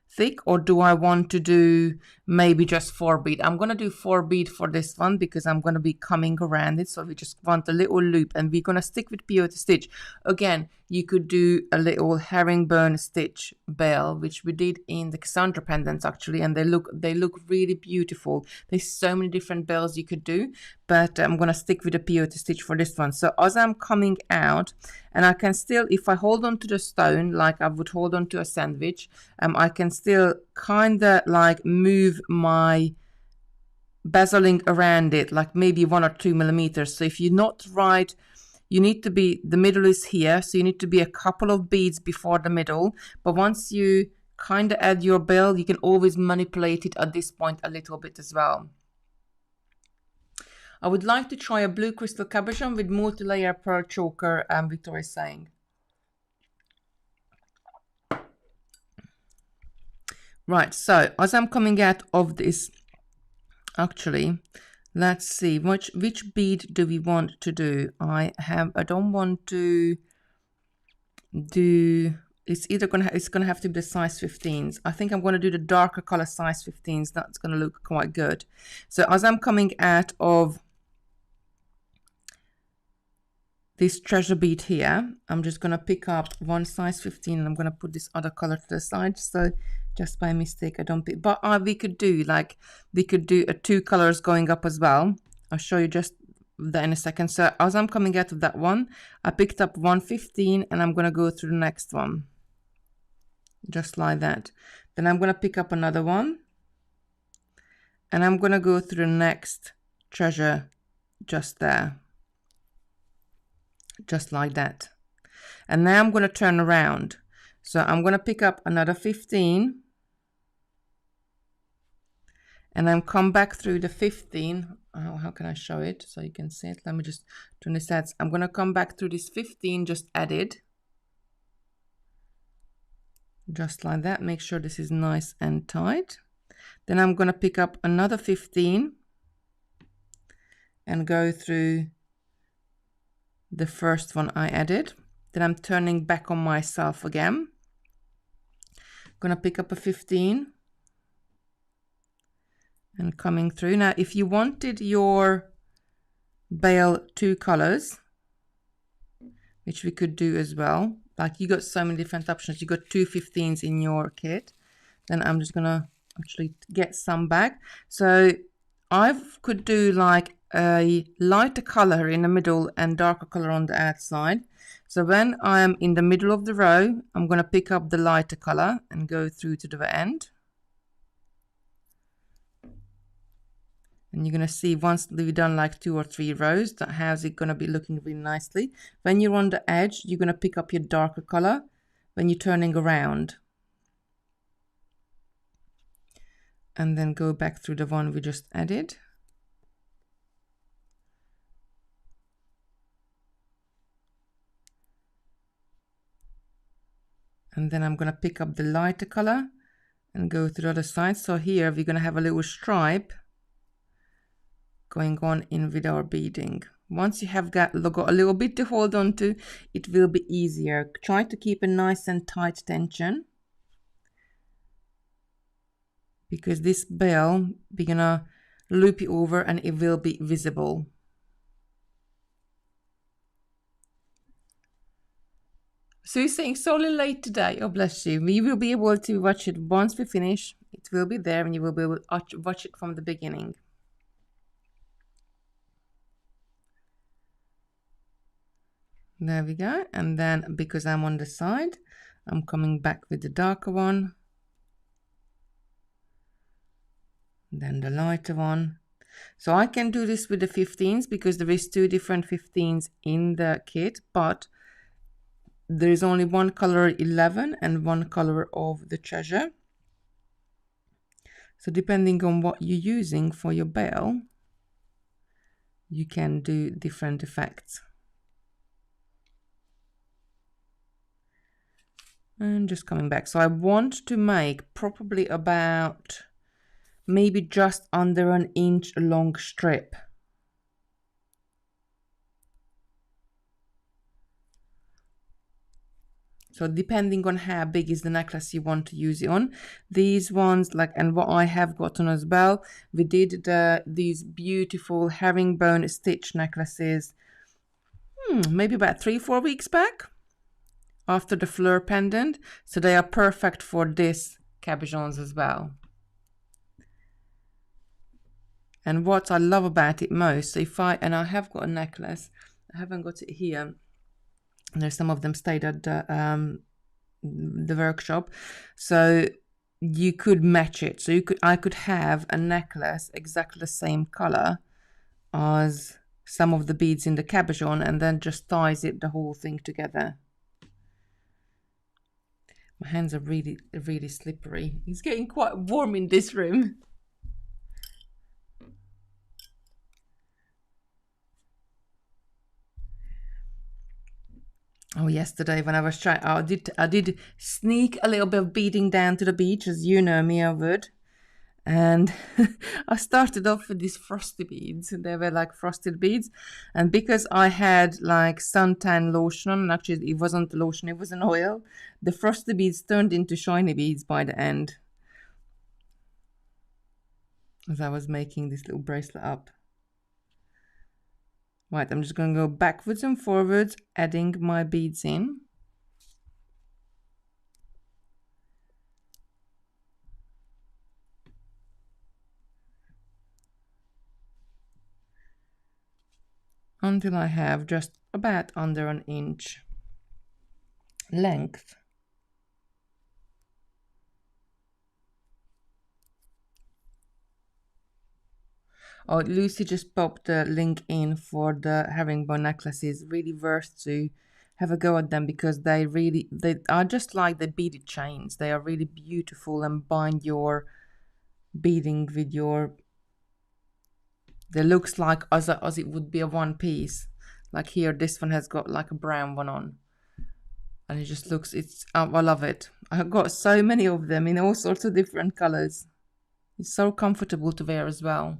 thick, or do I want to do maybe just 4 bead? I'm gonna do 4 bead for this one because I'm gonna be coming around it, so we just want a little loop, and we're gonna stick with peyote stitch. Again, you could do a little herringbone stitch bell, which we did in the Cassandra pendants actually, and they look really beautiful. There's so many different bells you could do, but I'm gonna stick with the peyote stitch for this one. So as I'm coming out, and I can still, if I hold on to the stone like I would hold on to a sandwich, I can still kind of like move my bezeling around it, like maybe 1 or 2 millimeters. So if you're not right, you need to be, the middle is here, so you need to be a couple of beads before the middle. But once you kind of add your bell, you can always manipulate it at this point a little bit as well. I would like to try a blue crystal cabochon with multi-layer pearl choker, Victoria is saying. Right, so as I'm coming out of this, actually, let's see, which bead do we want to do? I don't want to do, it's either gonna have to be the size 15s. I think I'm gonna do the darker color size 15s. That's gonna look quite good. So as I'm coming out of this treasure bead here, I'm just gonna pick up one size 15, and I'm gonna put this other color to the side, so just by mistake I don't pick, but we could do a 2 colors going up as well. I'll show you just that in a second. So as I'm coming out of that one, I picked up 115, and I'm gonna go through the next one just like that. Then I'm gonna pick up another one, and I'm gonna go through the next treasure just there, just like that. And now I'm going to turn around, so I'm going to pick up another 15, and then come back through the 15. How can I show it so you can see it? Let me just turn this out. I'm going to come back through this 15 just added, just like that. Make sure this is nice and tight. Then I'm going to pick up another 15 and go through the first one I added. Then I'm turning back on myself again. I'm gonna pick up a 15 and coming through. Now, if you wanted your bail 2 colors, which we could do as well. Like you got so many different options. You got 2 15s in your kit. Then I'm just gonna actually get some back. So I could do like a lighter color in the middle and darker color on the outside. So when I'm in the middle of the row, I'm gonna pick up the lighter color and go through to the end. And you're going to see once we've done like 2 or 3 rows, that how's it going to be looking really nicely. When you're on the edge, you're going to pick up your darker color when you're turning around. And then go back through the one we just added. And then I'm going to pick up the lighter color and go to the other side. So here we're going to have a little stripe going on in with our beading. Once you have got a little bit to hold on to, it will be easier. Try to keep a nice and tight tension, because this bell, we're gonna loop it over and it will be visible. So you're saying solely late today? Oh, bless you. We will be able to watch it once we finish. It will be there and you will be able to watch it from the beginning. There we go. And then because I'm on the side, I'm coming back with the darker one. Then the lighter one. So I can do this with the 15s because there is 2 different 15s in the kit, but there is only one color 11 and one color of the treasure. So depending on what you're using for your bell, you can do different effects. And just coming back. So I want to make probably about maybe just under an inch long strip. So depending on how big is the necklace you want to use it on. These ones, like, and what I have gotten as well, we did these beautiful herringbone stitch necklaces maybe about 3-4 weeks back after the fleur pendant. So they are perfect for this cabochons as well. And what I love about it most, so if I have got a necklace, I haven't got it here. There's some of them stayed at the workshop, so you could match it. So I could have a necklace exactly the same color as some of the beads in the cabochon, and then just ties it the whole thing together. My hands are really, really slippery. It's getting quite warm in this room. Oh, yesterday when I was trying, I did sneak a little bit of beading down to the beach, as you know me, I would. And I started off with these frosty beads. They were like frosted beads. And because I had like suntan lotion on, and actually it wasn't lotion, it was an oil, the frosty beads turned into shiny beads by the end. As I was making this little bracelet up. Right, I'm just going to go backwards and forwards, adding my beads in. Until I have just about under an inch length. Oh, Lucy just popped the link in for the herringbone necklaces. Really worth to have a go at them, because they are just like the beaded chains. They are really beautiful and bind your beading with your. They looks like as it would be a one piece. Like here, this one has got like a brown one on, and it just looks. I love it. I've got so many of them in all sorts of different colors. It's so comfortable to wear as well.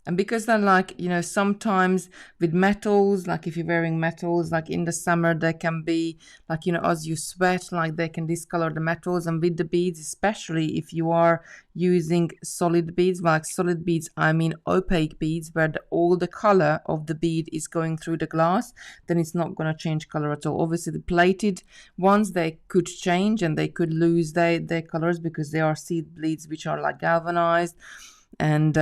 And because they're like, you know, sometimes with metals, like if you're wearing metals, like in the summer, they can be like, you know, as you sweat, like they can discolor the metals. And with the beads, especially if you are using solid beads, like solid beads, I mean opaque beads, where all the color of the bead is going through the glass, then it's not going to change color at all. Obviously, the plated ones, they could change and they could lose their colors because they are seed beads which are like galvanized, and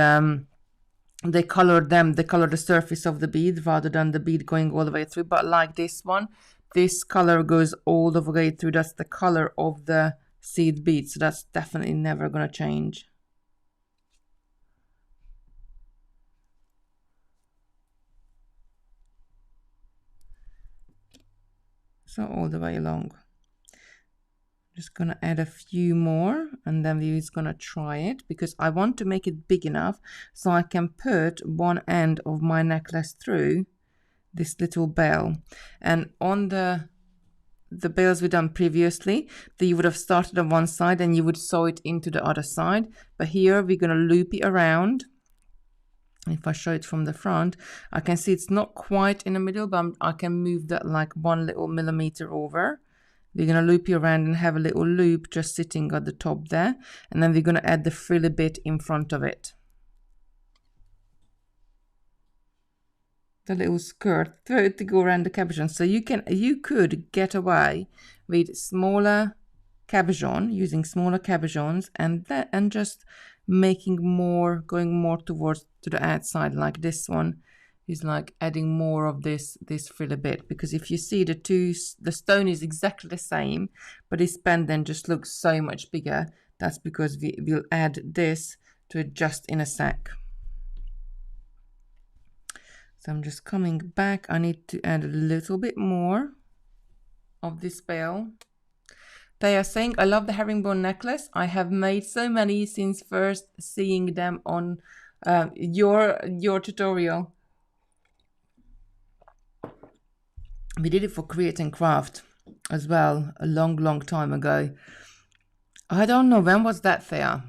they color the surface of the bead rather than the bead going all the way through. But like this one, this color goes all the way through. That's the color of the seed bead, so that's definitely never gonna change. So all the way along. Just gonna add a few more, and then we're just gonna try it because I want to make it big enough so I can put one end of my necklace through this little bell. And on the bells we done previously, that you would have started on one side and you would sew it into the other side, but here we're gonna loop it around. If I show it from the front, I can see it's not quite in the middle, but I can move that like 1 little millimeter over. We're going to loop it around and have a little loop just sitting at the top there. And then we're going to add the frilly bit in front of it. The little skirt to go around the cabochon. So you could get away with smaller cabochon, using smaller cabochons, and just making more, going more towards to the outside, like this one is like adding more of this frilly bit, because if you see the stone is exactly the same, but this pendant just looks so much bigger. That's because we'll add this to it just in a sec. So I'm just coming back. I need to add a little bit more of this bell. They are saying, I love the herringbone necklace. I have made so many since first seeing them on your tutorial. We did it for Create and Craft as well a long time ago. I don't know, when was that, Thea?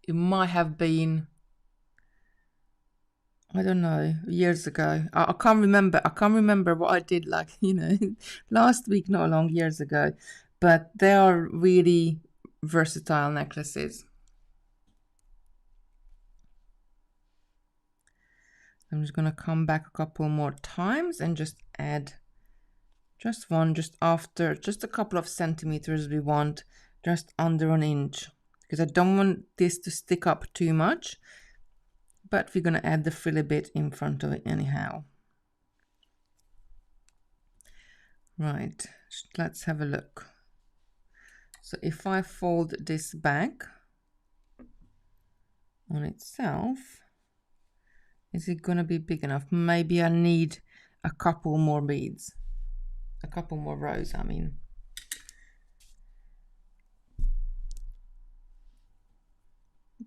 It might have been, I don't know, years ago. I can't remember. I can't remember what I did, like, you know, last week, not long, years ago. But they are really versatile necklaces. I'm just going to come back a couple more times and just add just one, just after, just a couple of centimeters we want, just under an inch, because I don't want this to stick up too much, but we're going to add the frilly bit in front of it anyhow. Right, let's have a look. So if I fold this back on itself, is it going to be big enough? Maybe I need a couple more beads, a couple more rows, I mean.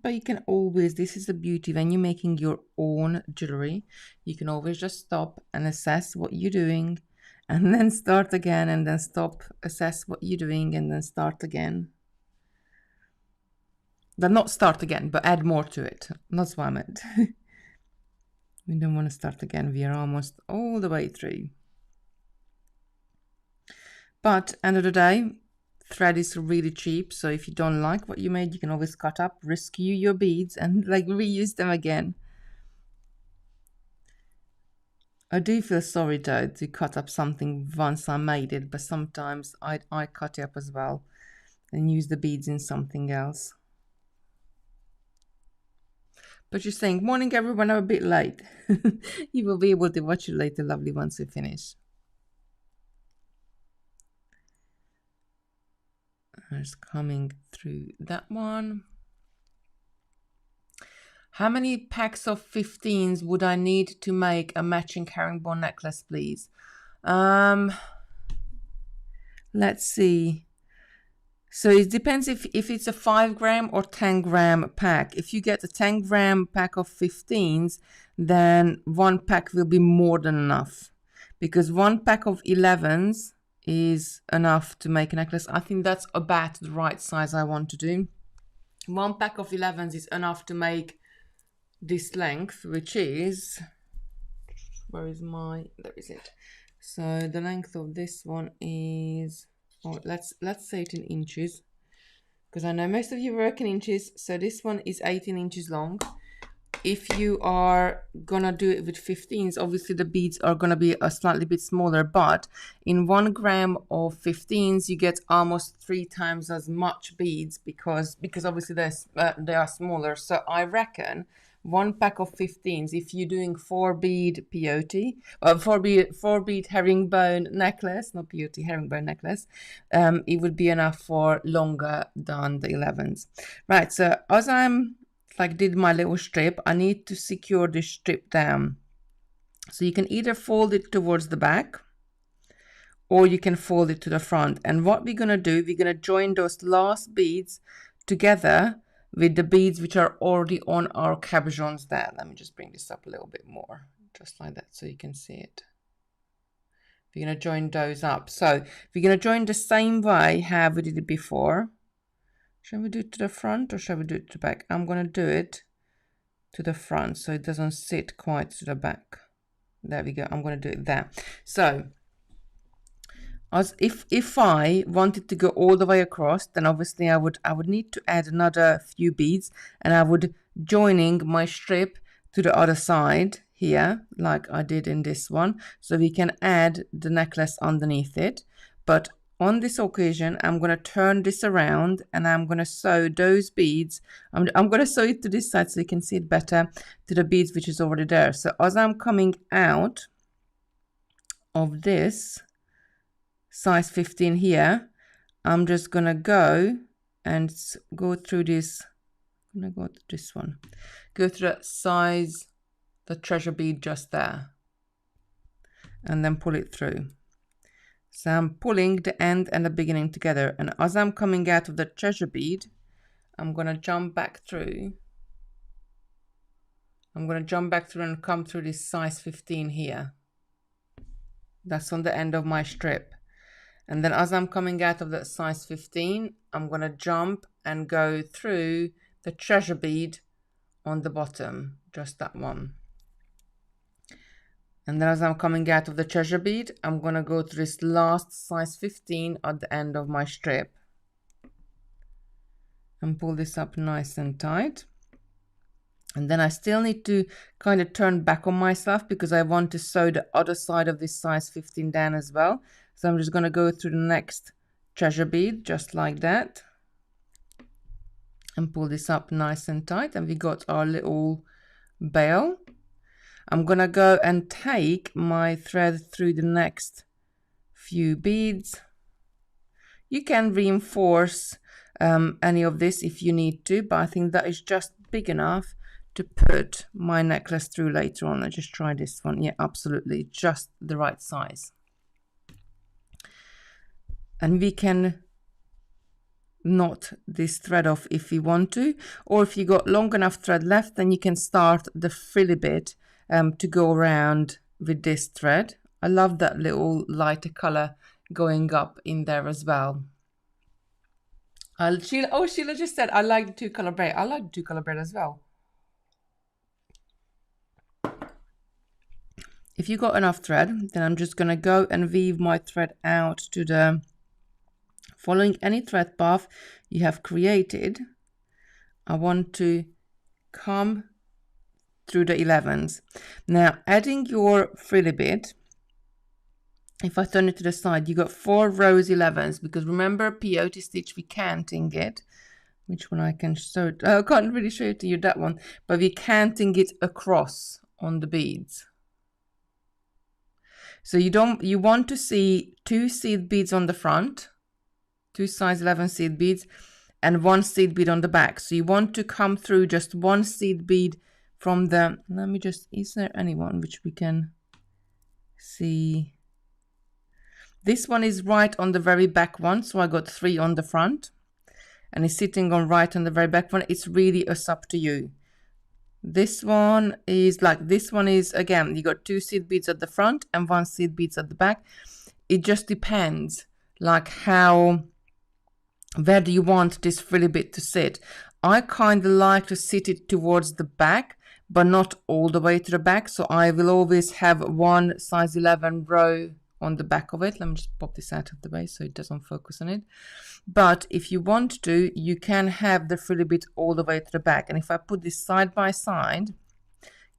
But you can always, this is the beauty, when you're making your own jewelry, you can always just stop and assess what you're doing, and then start again, and then stop, assess what you're doing, and then start again. Then not start again, but add more to it. That's what I meant. We don't want to start again. We are almost all the way through. But end of the day, thread is really cheap. So if you don't like what you made, you can always cut up, rescue your beads, and like reuse them again. I do feel sorry though to cut up something once I made it, but sometimes I cut it up as well and use the beads in something else. But you're saying, morning everyone, I'm a bit late. You will be able to watch it later, lovely, once we finish. Just coming through that one. How many packs of 15s would I need to make a matching herringbone necklace, please? Let's see. So it depends if it's a 5 gram or 10 gram pack. If you get a 10 gram pack of 15s, then 1 pack will be more than enough, because 1 pack of 11s is enough to make a necklace. I think that's about the right size I want to do. 1 pack of 11s is enough to make this length, which is, where is my, there is it. So the length of this one is, oh, let's say it in inches, because I know most of you work in inches. So this one is 18 inches long. If you are gonna do it with 15s, obviously the beads are gonna be a slightly bit smaller, but in 1 gram of 15s you get almost 3 times as much beads because obviously they are smaller. So I reckon 1 pack of 15s, if you're doing 4 bead peyote, 4 bead herringbone necklace, not peyote, herringbone necklace, it would be enough for longer than the 11s. Right, so as I'm did my little strip, I need to secure this strip down. So you can either fold it towards the back or you can fold it to the front. And what we're going to do, we're going to join those last beads together with the beads which are already on our cabochons there. Let me just bring this up a little bit more, just like that, so you can see it. We're going to join those up. So we're going to join the same way how we did it before. Shall we do it to the front or shall we do it to the back? I'm going to do it to the front so it doesn't sit quite to the back. There we go. I'm going to do it there. So as if I wanted to go all the way across, then obviously I would need to add another few beads, and I would joining my strip to the other side here like I did in this one, so we can add the necklace underneath it. But on this occasion, I'm going to turn this around and I'm going to sew those beads. I'm going to sew it to this side so you can see it better, to the beads which is already there. So as I'm coming out of this size 15 here, I'm just going to go and go through this. I'm going to go to this one. Go through that size, the treasure bead just there. And then pull it through. So I'm pulling the end and the beginning together, and as I'm coming out of the treasure bead, I'm going to jump back through. I'm going to jump back through and come through this size 15 here. That's on the end of my strip. And then as I'm coming out of that size 15, I'm going to jump and go through the treasure bead on the bottom, just that one. And then as I'm coming out of the treasure bead, I'm going to go to this last size 15 at the end of my strip. And pull this up nice and tight. And then I still need to kind of turn back on myself because I want to sew the other side of this size 15 down as well. So I'm just going to go through the next treasure bead, just like that. And pull this up nice and tight. And we got our little bail. I'm going to go and take my thread through the next few beads. You can reinforce any of this if you need to, but I think that is just big enough to put my necklace through later on. Let's just try this one. Yeah, absolutely. Just the right size. And we can knot this thread off if you want to, or if you got long enough thread left, then you can start the frilly bit to go around with this thread. I love that little lighter color going up in there as well. Sheila just said I like the 2-color braid. I like the 2-color braid as well. If you got enough thread, then I'm just going to go and weave my thread out to the following any thread path you have created. I want to come through the 11s. Now, adding your frilly bit, if I turn it to the side, you got 4 rows 11s, because remember, peyote stitch, we canting it. Which one I can show it? I can't really show it to you, that one, but we canting it across on the beads. So you want to see 2 seed beads on the front, 2 size 11 seed beads, and 1 seed bead on the back. So you want to come through just 1 seed bead from the, let me just, is there anyone which we can see? This one is right on the very back one, so I got 3 on the front, and it's sitting on right on the very back one. It's really up to you. This one is like, this one is, again, you got 2 seed beads at the front and 1 seed beads at the back. It just depends, like where do you want this frilly bit to sit? I kind of like to sit it towards the back, but not all the way to the back. So I will always have one size 11 row on the back of it. Let me just pop this out of the way so it doesn't focus on it. But if you want to, you can have the frilly bit all the way to the back. And if I put this side by side,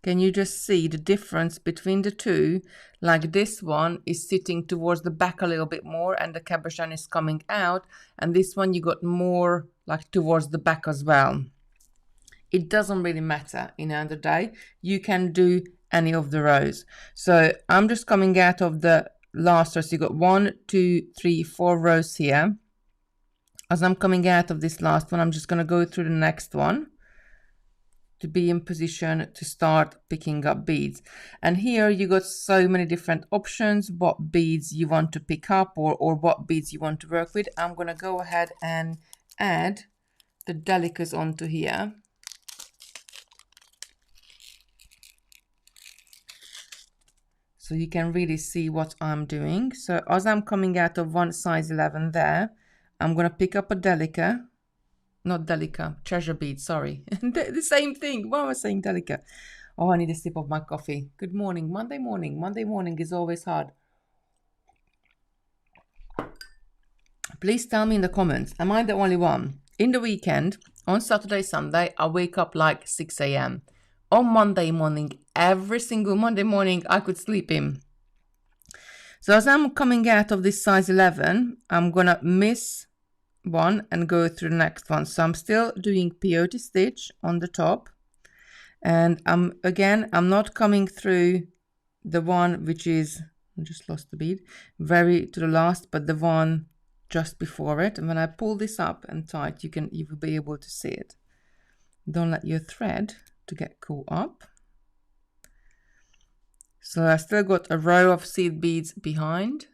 can you just see the difference between the two? Like this one is sitting towards the back a little bit more and the cabochon is coming out. And this one you got more like towards the back as well. It doesn't really matter in the end of the day. You can do any of the rows. So I'm just coming out of the last row. So you got 1, 2, 3, 4 rows here. As I'm coming out of this last one, I'm just going to go through the next one to be in position to start picking up beads. And here you got so many different options, what beads you want to pick up or what beads you want to work with. I'm going to go ahead and add the delicas onto here. So you can really see what I'm doing. So as I'm coming out of one size 11 there, I'm going to pick up a delica. Not delica, treasure bead, sorry. The same thing. Why am I saying delica? Oh, I need a sip of my coffee. Good morning. Monday morning. Monday morning is always hard. Please tell me in the comments, am I the only one? In the weekend, on Saturday, Sunday, I wake up like 6 a.m. On Monday morning, every single Monday morning, I could sleep in. So as I'm coming out of this size 11, I'm going to miss one and go through the next one. So I'm still doing peyote stitch on the top, and I'm not coming through the one which is, I just lost the bead, very to the last, but the one just before it. And when I pull this up and tight, you will be able to see it. Don't let your thread to get caught up. So I still got a row of seed beads behind.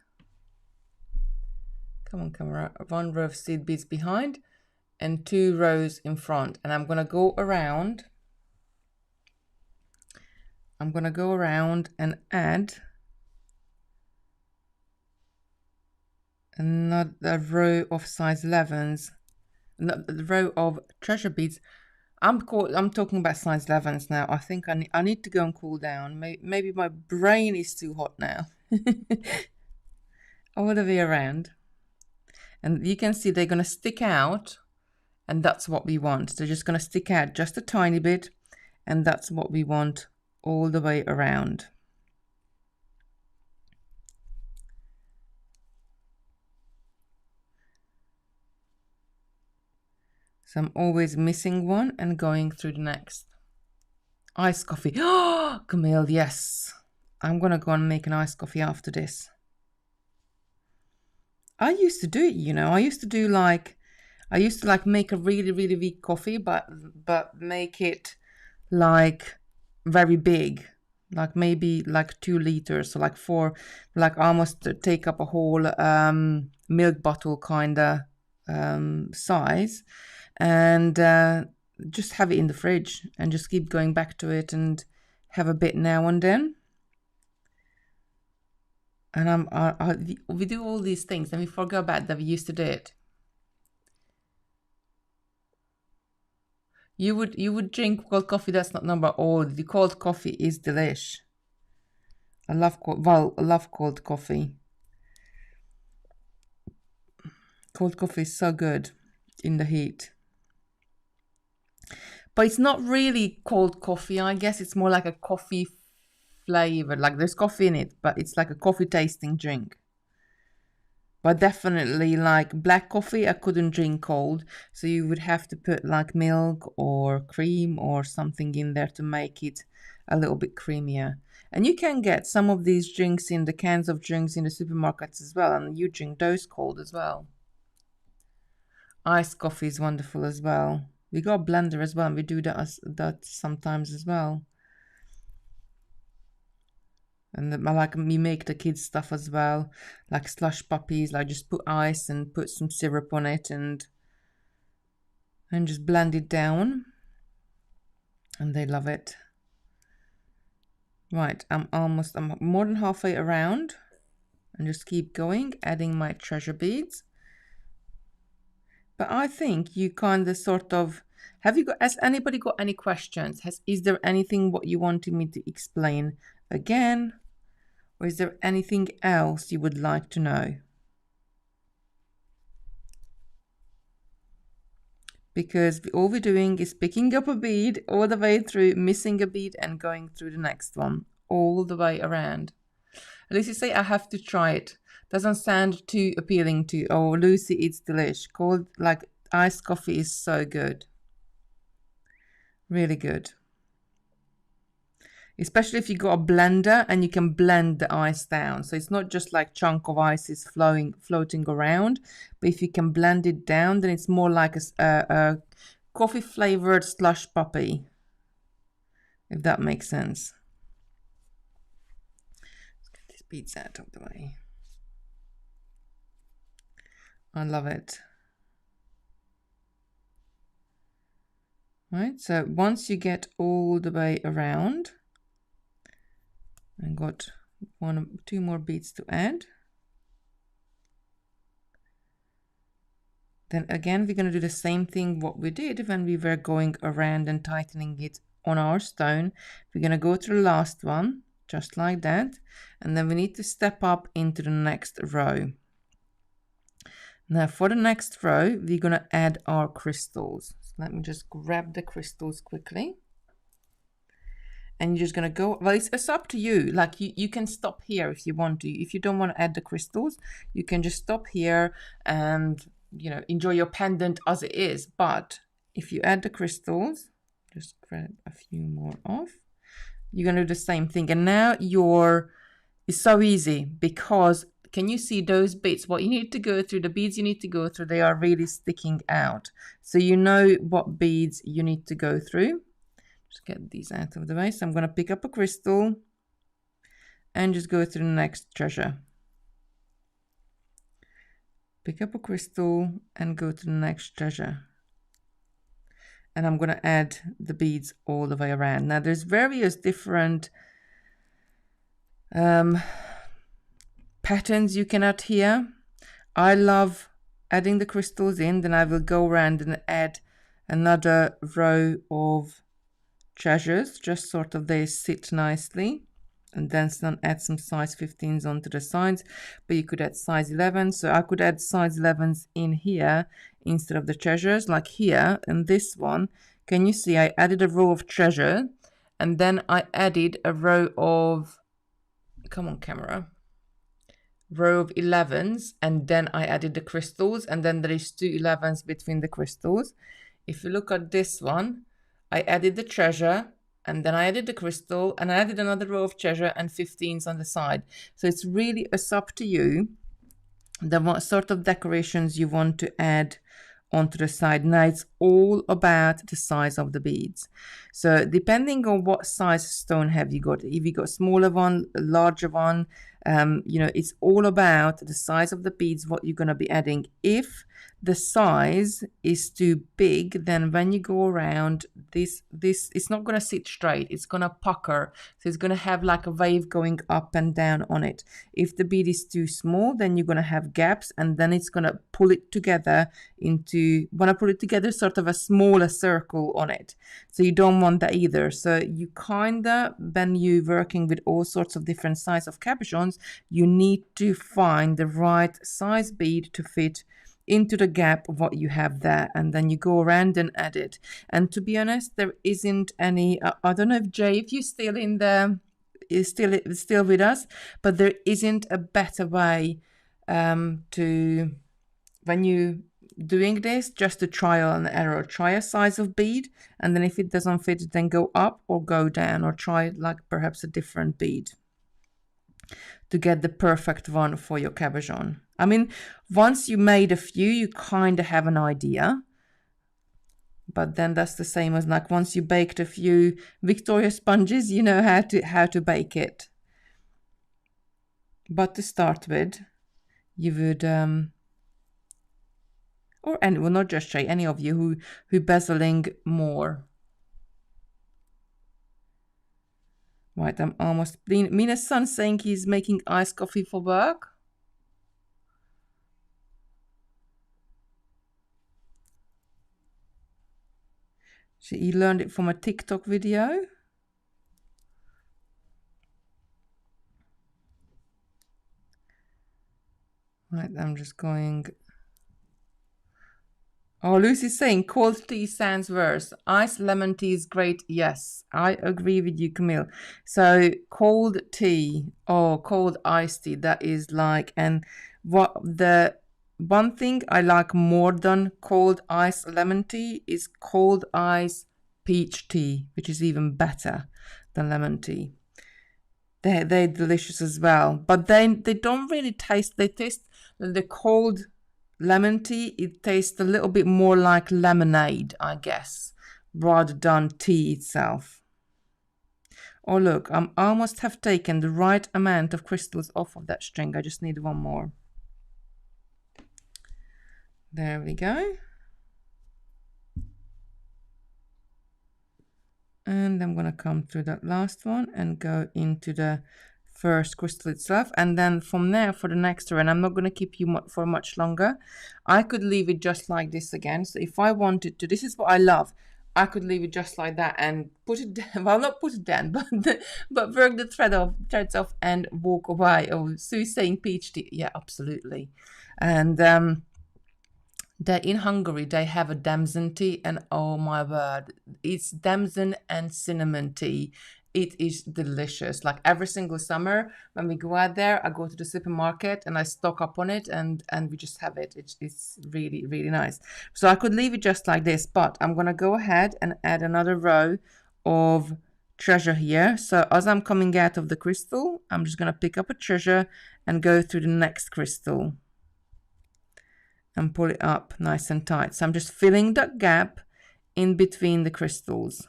Come on, camera. 1 row of seed beads behind and 2 rows in front. And I'm going to go around. I'm going to go around and add another row of size 11s. The row of treasure beads. I'm talking about size 11s now. I think I need to go and cool down. Maybe my brain is too hot now. All the way around. And you can see they're going to stick out, and that's what we want. They're just going to stick out just a tiny bit, and that's what we want all the way around. So I'm always missing one and going through the next. Iced coffee. Oh, Camille, yes. I'm going to go and make an iced coffee after this. I used to do it, you know. I used to make a really, really weak coffee, but make it like very big, like maybe like 2 liters, so like 4, like almost take up a whole milk bottle kind of size, and just have it in the fridge and just keep going back to it and have a bit now and then. And we do all these things and we forget about that we used to do it. You would drink cold coffee. That's not number all. The cold coffee is delish. I love cold coffee. Cold coffee is so good in the heat. But it's not really cold coffee. I guess it's more like a coffee flavor. Like there's coffee in it, but it's like a coffee tasting drink. But definitely like black coffee, I couldn't drink cold. So you would have to put like milk or cream or something in there to make it a little bit creamier. And you can get some of these drinks in the cans of drinks in the supermarkets as well. And you drink those cold as well. Iced coffee is wonderful as well. We got a blender as well, and we do that sometimes as well. And like we make the kids stuff as well, like slush puppies, like just put ice and put some syrup on it and just blend it down, and they love it. Right, I'm more than halfway around, and just keep going, adding my treasure beads. But I think you kind of sort of Has anybody got any questions? Is there anything what you wanted me to explain again? Or is there anything else you would like to know? Because all we're doing is picking up a bead all the way through, missing a bead and going through the next one, all the way around. At least you say, I have to try it. Doesn't sound too appealing to you. Oh, Lucy, it's delish. Cold, like iced coffee is so good. Really good. Especially if you got a blender and you can blend the ice down. So it's not just like chunk of ice is floating around, but if you can blend it down, then it's more like a coffee flavored slush puppy, if that makes sense. Let's get these beads out of the way. I love it. Right, so once you get all the way around, and got two more beads to add. Then again, we're going to do the same thing what we did when we were going around and tightening it on our stone. We're going to go to the last one, just like that. And then we need to step up into the next row. Now for the next row, we're going to add our crystals. So let me just grab the crystals quickly. And you're just going to go, well, it's up to you. Like you can stop here if you want to. If you don't want to add the crystals, you can just stop here and, you know, enjoy your pendant as it is. But if you add the crystals, just grab a few more off. You're going to do the same thing. And now it's so easy because can you see those bits? What you need to go through, the beads you need to go through, they are really sticking out. So you know what beads you need to go through. Just get these out of the way. So I'm going to pick up a crystal and just go to the next treasure. Pick up a crystal and go to the next treasure. And I'm going to add the beads all the way around. Now there's various different patterns you can add here. I love adding the crystals in, then I will go around and add another row of treasures, just sort of they sit nicely, and then add some size 15s onto the sides, but you could add size 11. So I could add size 11s in here instead of the treasures, like here in this one. Can you see I added a row of treasure and then I added a row of, come on camera, row of 11s, and then I added the crystals, and then there is 2 11s between the crystals. If you look at this one, I added the treasure and then I added the crystal and I added another row of treasure and 15s on the side. So it's really up to you what sort of decorations you want to add onto the side. Now it's all about the size of the beads. So depending on what size stone have you got, if you got smaller one, a larger one, you know, it's all about the size of the beads, what you're going to be adding. If the size is too big, then when you go around this it's not going to sit straight, it's going to pucker, so it's going to have like a wave going up and down on it. If the bead is too small, then you're going to have gaps, and then it's going to pull it together into, when I put it together, sort of a smaller circle on it. So you don't want that either. So you kinda, when you're working with all sorts of different size of cabochons, you need to find the right size bead to fit into the gap of what you have there, and then you go around and add it. And to be honest, there isn't any, I don't know if Jay, if you're still in there, is still with us, but there isn't a better way to, when you doing this, just to trial and error. Try a size of bead, and then if it doesn't fit, then go up or go down, or try like perhaps a different bead to get the perfect one for your cabochon. I mean, once you made a few, you kind of have an idea, but then that's the same as like once you baked a few Victoria sponges, you know how to bake it. But to start with, you would well, not just Shay, any of you who bezeling more. Right, I'm almost. Mina's son saying he's making iced coffee for work. He learned it from a TikTok video. Right, I'm just going. Oh, Lucy's saying cold tea sounds worse. Iced lemon tea is great. Yes, I agree with you, Camille. So cold tea or cold iced tea, that is like, and what the one thing I like more than cold iced lemon tea is cold iced peach tea, which is even better than lemon tea. They're delicious as well, but they don't really taste. They taste the cold lemon tea. It tastes a little bit more like lemonade, I guess, rather than tea itself. Oh look, I almost have taken the right amount of crystals off of that string. I just need one more. There we go. And I'm going to come through that last one and go into the first crystal itself. And then from there for the next row, and I'm not going to keep you for much longer. I could leave it just like this again. So if I wanted to, this is what I love. I could leave it just like that and put it down. Well, not put it down, but work the threads off and walk away. Oh, Sue's saying peach tea. Yeah, absolutely. And in Hungary, they have a damson tea, and oh my word, it's damson and cinnamon tea. It is delicious. Like every single summer when we go out there, I go to the supermarket and I stock up on it, and we just have it. It's really, really nice. So I could leave it just like this, but I'm going to go ahead and add another row of treasure here. So as I'm coming out of the crystal, I'm just going to pick up a treasure and go through the next crystal and pull it up nice and tight. So I'm just filling that gap in between the crystals.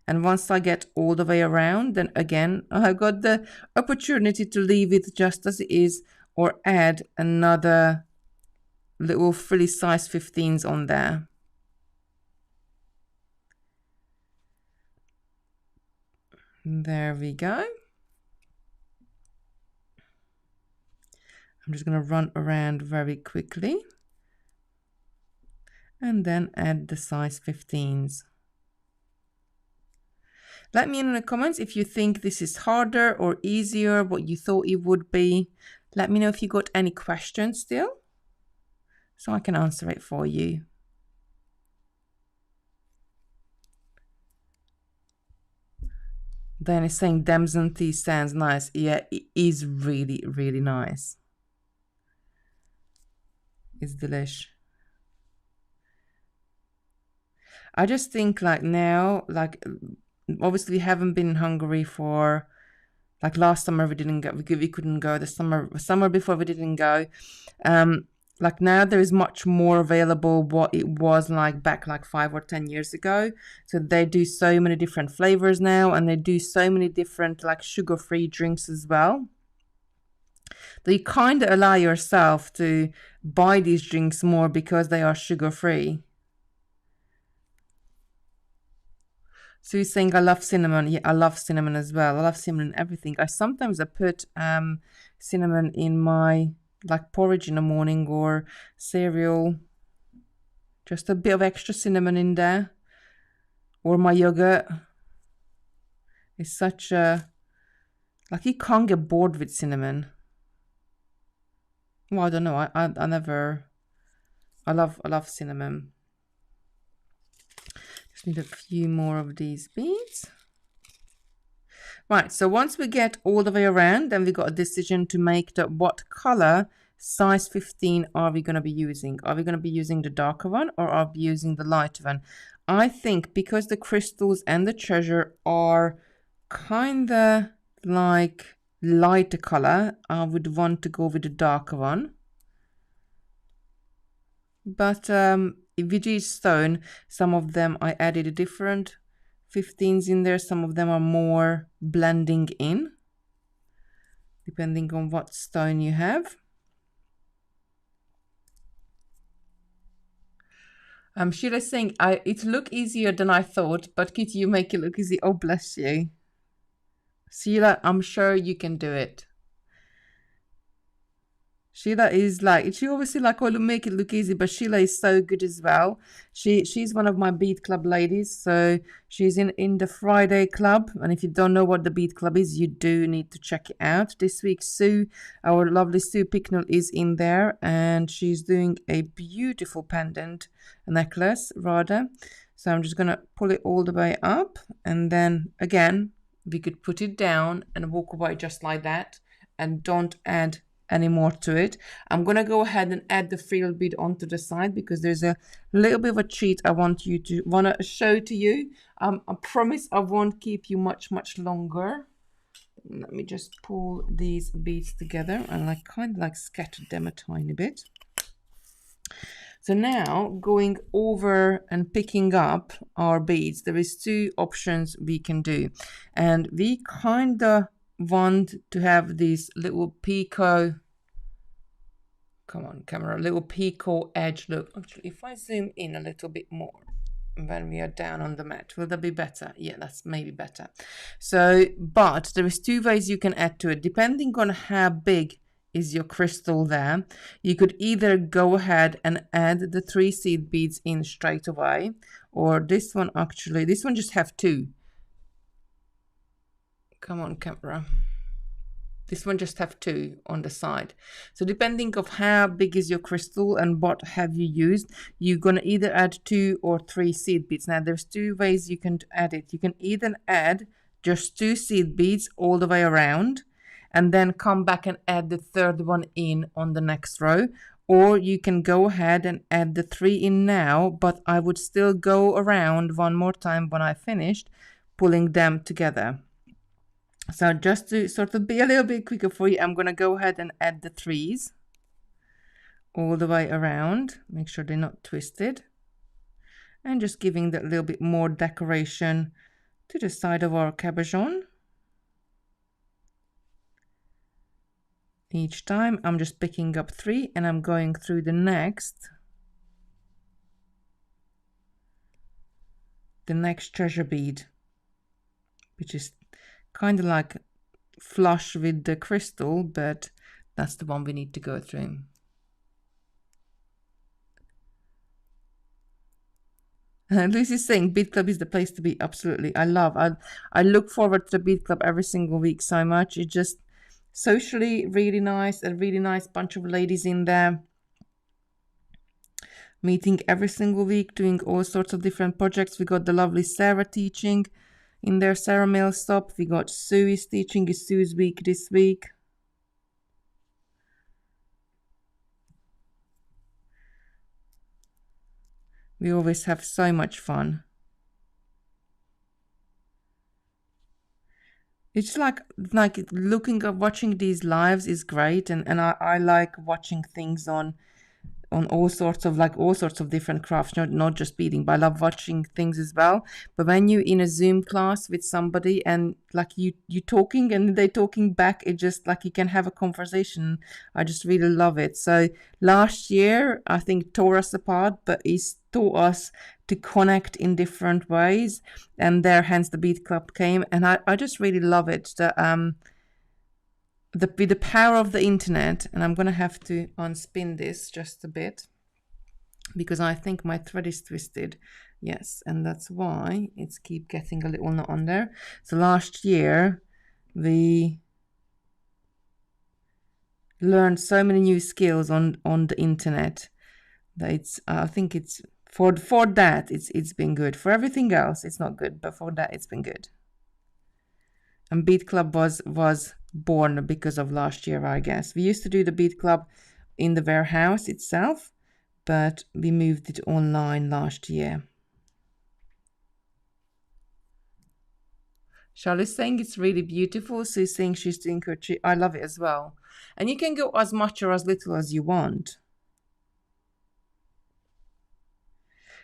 And once I get all the way around, then again, I've got the opportunity to leave it just as it is or add another little frilly size 15s on there. There we go. I'm just going to run around very quickly and then add the size 15s. Let me know in the comments if you think this is harder or easier, what you thought it would be. Let me know if you got any questions still, so I can answer it for you. Then it's saying damson tea sounds nice. Yeah, it is really, really nice. It's delish. I just think like now, like obviously we haven't been in Hungary for like last summer we didn't go, we couldn't go. The summer before we didn't go. Like now there is much more available what it was like back like 5 or 10 years ago. So they do so many different flavors now, and they do so many different like sugar-free drinks as well. That you kind of allow yourself to buy these drinks more because they are sugar-free. So you're saying I love cinnamon. Yeah, I love cinnamon as well. I love cinnamon in everything. I sometimes put cinnamon in my like porridge in the morning or cereal. Just a bit of extra cinnamon in there. Or my yogurt. It's such a... like you can't get bored with cinnamon. Well, I don't know. I never... I love cinnamon. Just need a few more of these beads. Right, so once we get all the way around, then we got a decision to make that what color size 15 are we going to be using? Are we going to be using the darker one or are we using the lighter one? I think because the crystals and the treasure are kind of like lighter color, I would want to go with the darker one. But if you do stone, some of them I added a different 15s in there. Some of them are more blending in, depending on what stone you have. Sheila's saying, it look easier than I thought, but Kitti, you make it look easy. Oh, bless you. Sheila, I'm sure you can do it. Sheila is like, she obviously like, oh, make it look easy, but Sheila is so good as well. She's one of my bead club ladies, so she's in the Friday club. And if you don't know what the bead club is, you do need to check it out. This week, Sue, our lovely Sue Picknell, is in there, and she's doing a beautiful pendant, a necklace rather. So I'm just gonna pull it all the way up, and then again we could put it down and walk away just like that, and don't add any more to it. I'm gonna go ahead and add the frill bead onto the side because there's a little bit of a cheat I want to show to you. I promise I won't keep you much longer. Let me just pull these beads together and like kind of like scattered them a tiny bit. So now going over and picking up our beads, there is two options we can do, and we kind of want to have this little picot, come on camera, little picot edge look. Actually, if I zoom in a little bit more when we are down on the mat, will that be better? Yeah, that's maybe better. So, but there is two ways you can add to it, depending on how big is your crystal there. You could either go ahead and add the 3 seed beads in straight away, or this one, actually, this one just have 2. Come on camera. This one just have 2 on the side. So depending of how big is your crystal and what have you used, you're gonna either add 2 or 3 seed beads. Now there's 2 ways you can add it. You can either add just 2 seed beads all the way around and then come back and add the 3rd one in on the next row, or you can go ahead and add the 3 in now, but I would still go around one more time when I finished pulling them together. So just to sort of be a little bit quicker for you, I'm going to go ahead and add the 3s all the way around. Make sure they're not twisted. And just giving that little bit more decoration to the side of our cabochon. Each time I'm just picking up 3 and I'm going through the next treasure bead, which is kind of like flush with the crystal, but that's the one we need to go through. Lucy's saying Bead Club is the place to be. Absolutely. I look forward to the Bead Club every single week so much. It's just socially really nice, a really nice bunch of ladies in there, meeting every single week, doing all sorts of different projects. We got the lovely Sarah teaching in there, Sarah Millstop. We got Sue is teaching. It's Sue's week this week. We always have so much fun. It's like watching these lives is great, and I like watching things on all sorts of different crafts, not just beading, but I love watching things as well. But when you're in a Zoom class with somebody and like you talking and they talking back, it just like you can have a conversation. I just really love it. So last year I think tore us apart, but it's taught us to connect in different ways, and there hence the Bead Club came, and I just really love it. With the power of the internet, and I'm gonna have to unspin this just a bit because I think my thread is twisted. Yes, and that's why it's keep getting a little knot on there. So last year we learned so many new skills on the internet that it's I think it's for that it's been good. For everything else it's not good, but for that it's been good. And Bead Club was born because of last year, I guess. We used to do the Bead Club in the warehouse itself, but we moved it online last year. Charlotte's saying it's really beautiful. She's saying she's doing her tree. I love it as well. And you can go as much or as little as you want.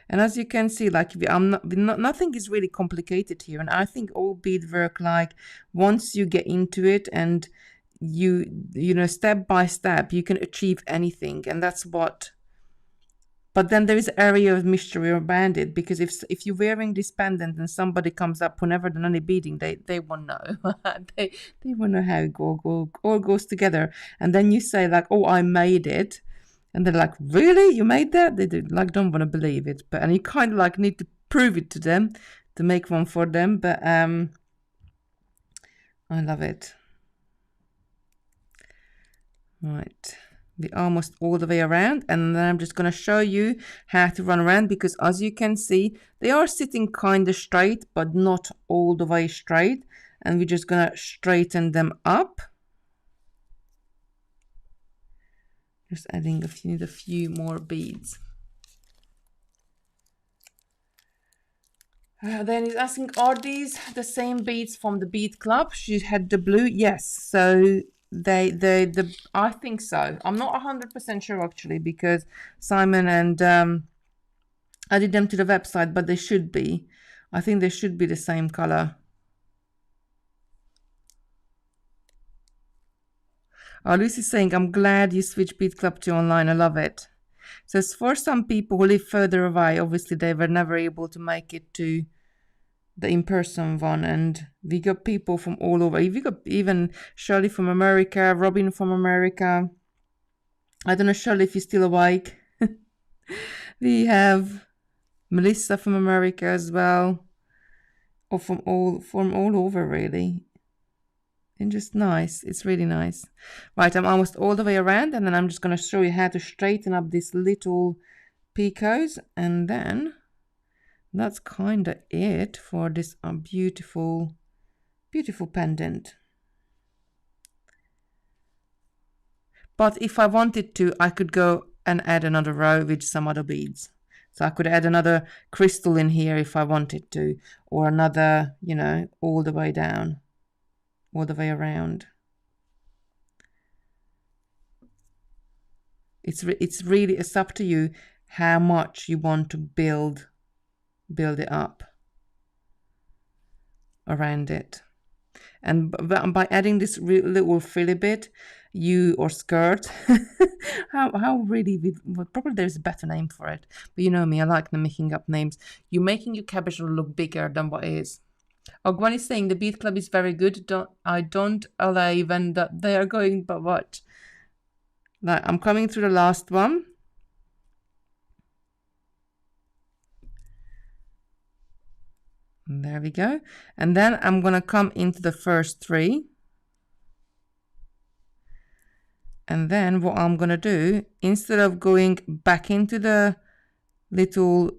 And as you can see, like nothing is really complicated here. And I think all beadwork, like once you get into it and you know, step by step, you can achieve anything. And that's what But then there is an area of mystery around it, because if you're wearing this pendant and somebody comes up whenever they're any beading, they won't know. they won't know how it all goes together. And then you say like, oh, I made it. And they're like, really? You made that? They don't want to believe it. And you kind of like need to prove it to them to make one for them. But I love it. Right. We're almost all the way around, and then I'm just going to show you how to run around, because as you can see, they are sitting kind of straight, but not all the way straight. And we're just going to straighten them up. Just adding a few more beads. Then he's asking, are these the same beads from the bead club? She had the blue. Yes. So I think so. I'm not 100% sure actually, because Simon and I did them to the website, but they should be. I think they should be the same color. Lucy's saying, I'm glad you switched BeadClub to online. I love it. So it's for some people who live further away. Obviously, they were never able to make it to the in-person one. And we got people from all over. We got even Shirley from America, Robin from America. I don't know, Shirley, if you're still awake. We have Melissa from America as well. Or from all over, really. And just nice. It's really nice. Right, I'm almost all the way around, and then I'm just going to show you how to straighten up these little picots, and then that's kind of it for this beautiful pendant. But if I wanted to, I could go and add another row with some other beads. So I could add another crystal in here if I wanted to, or another, you know, all the way down. All the way around. It's up to you how much you want to build it up around it. And by adding this little frilly bit, or skirt, how really, probably there's a better name for it, but you know me, I like them making up names. You're making your cabochon look bigger than what it is. Oh, Gwen is saying the bead club is very good. I don't allow even that they are going, but what? Now I'm coming through the last one. And there we go. And then I'm going to come into the first three. And then what I'm going to do, instead of going back into the little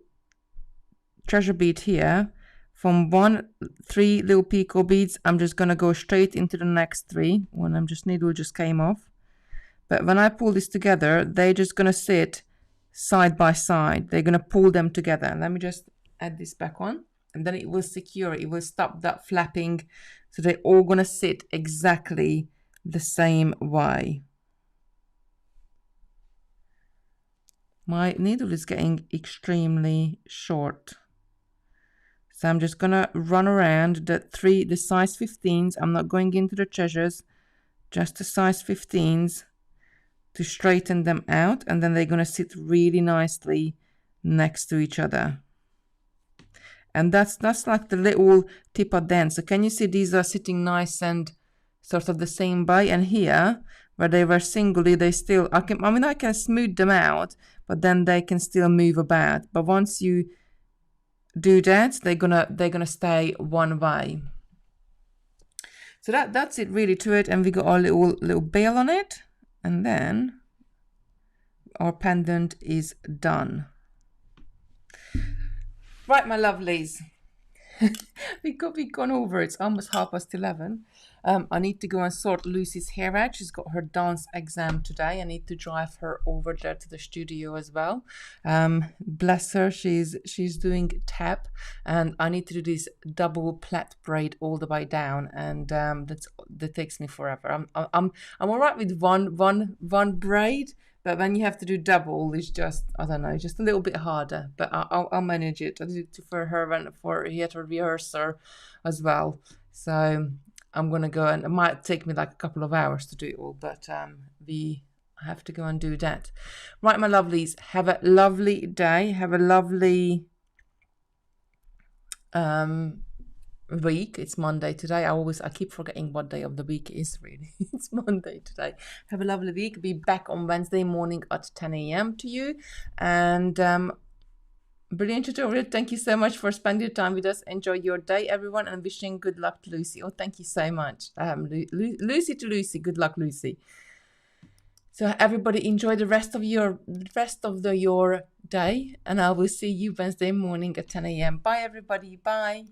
treasure bead here, from 3 little picot beads, I'm just going to go straight into the next 3. Needle just came off. But when I pull this together, they're just going to sit side by side. They're going to pull them together. Let me just add this back on. And then it will secure it. It will stop that flapping. So they're all going to sit exactly the same way. My needle is getting extremely short. So I'm just going to run around the size 15s. I'm not going into the treasures, just the size 15s to straighten them out. And then they're going to sit really nicely next to each other. And that's like the little tip of them. So can you see these are sitting nice and sort of the same way? And here, where they were singly, they still, I can smooth them out, but then they can still move about. But once you do that, they're gonna stay one way. So that's it really to it. And we got our little bell on it, and then our pendant is done. Right, my lovelies. We've gone over. It's almost 11:30. I need to go and sort Lucy's hair out. She's got her dance exam today. I need to drive her over there to the studio as well. Bless her, she's doing tap, and I need to do this double plait braid all the way down, and that takes me forever. I'm all right with one braid. But when you have to do double, it's just, I don't know, just a little bit harder. But I'll manage it. I did it for her and for theatre rehearsal as well. So I'm going to go, and it might take me like a couple of hours to do it all. But we I have to go and do that. Right, my lovelies, have a lovely day. Have a lovely week. It's Monday today. I keep forgetting what day of the week is really. It's Monday today. Have a lovely week. Be back on Wednesday morning at 10 a.m. to you. And brilliant tutorial. Thank you so much for spending your time with us. Enjoy your day, everyone, and wishing good luck to Lucy. Oh, thank you so much. Lucy to Lucy. Good luck, Lucy. So everybody enjoy the rest of your day, and I will see you Wednesday morning at 10 a.m. Bye, everybody. Bye.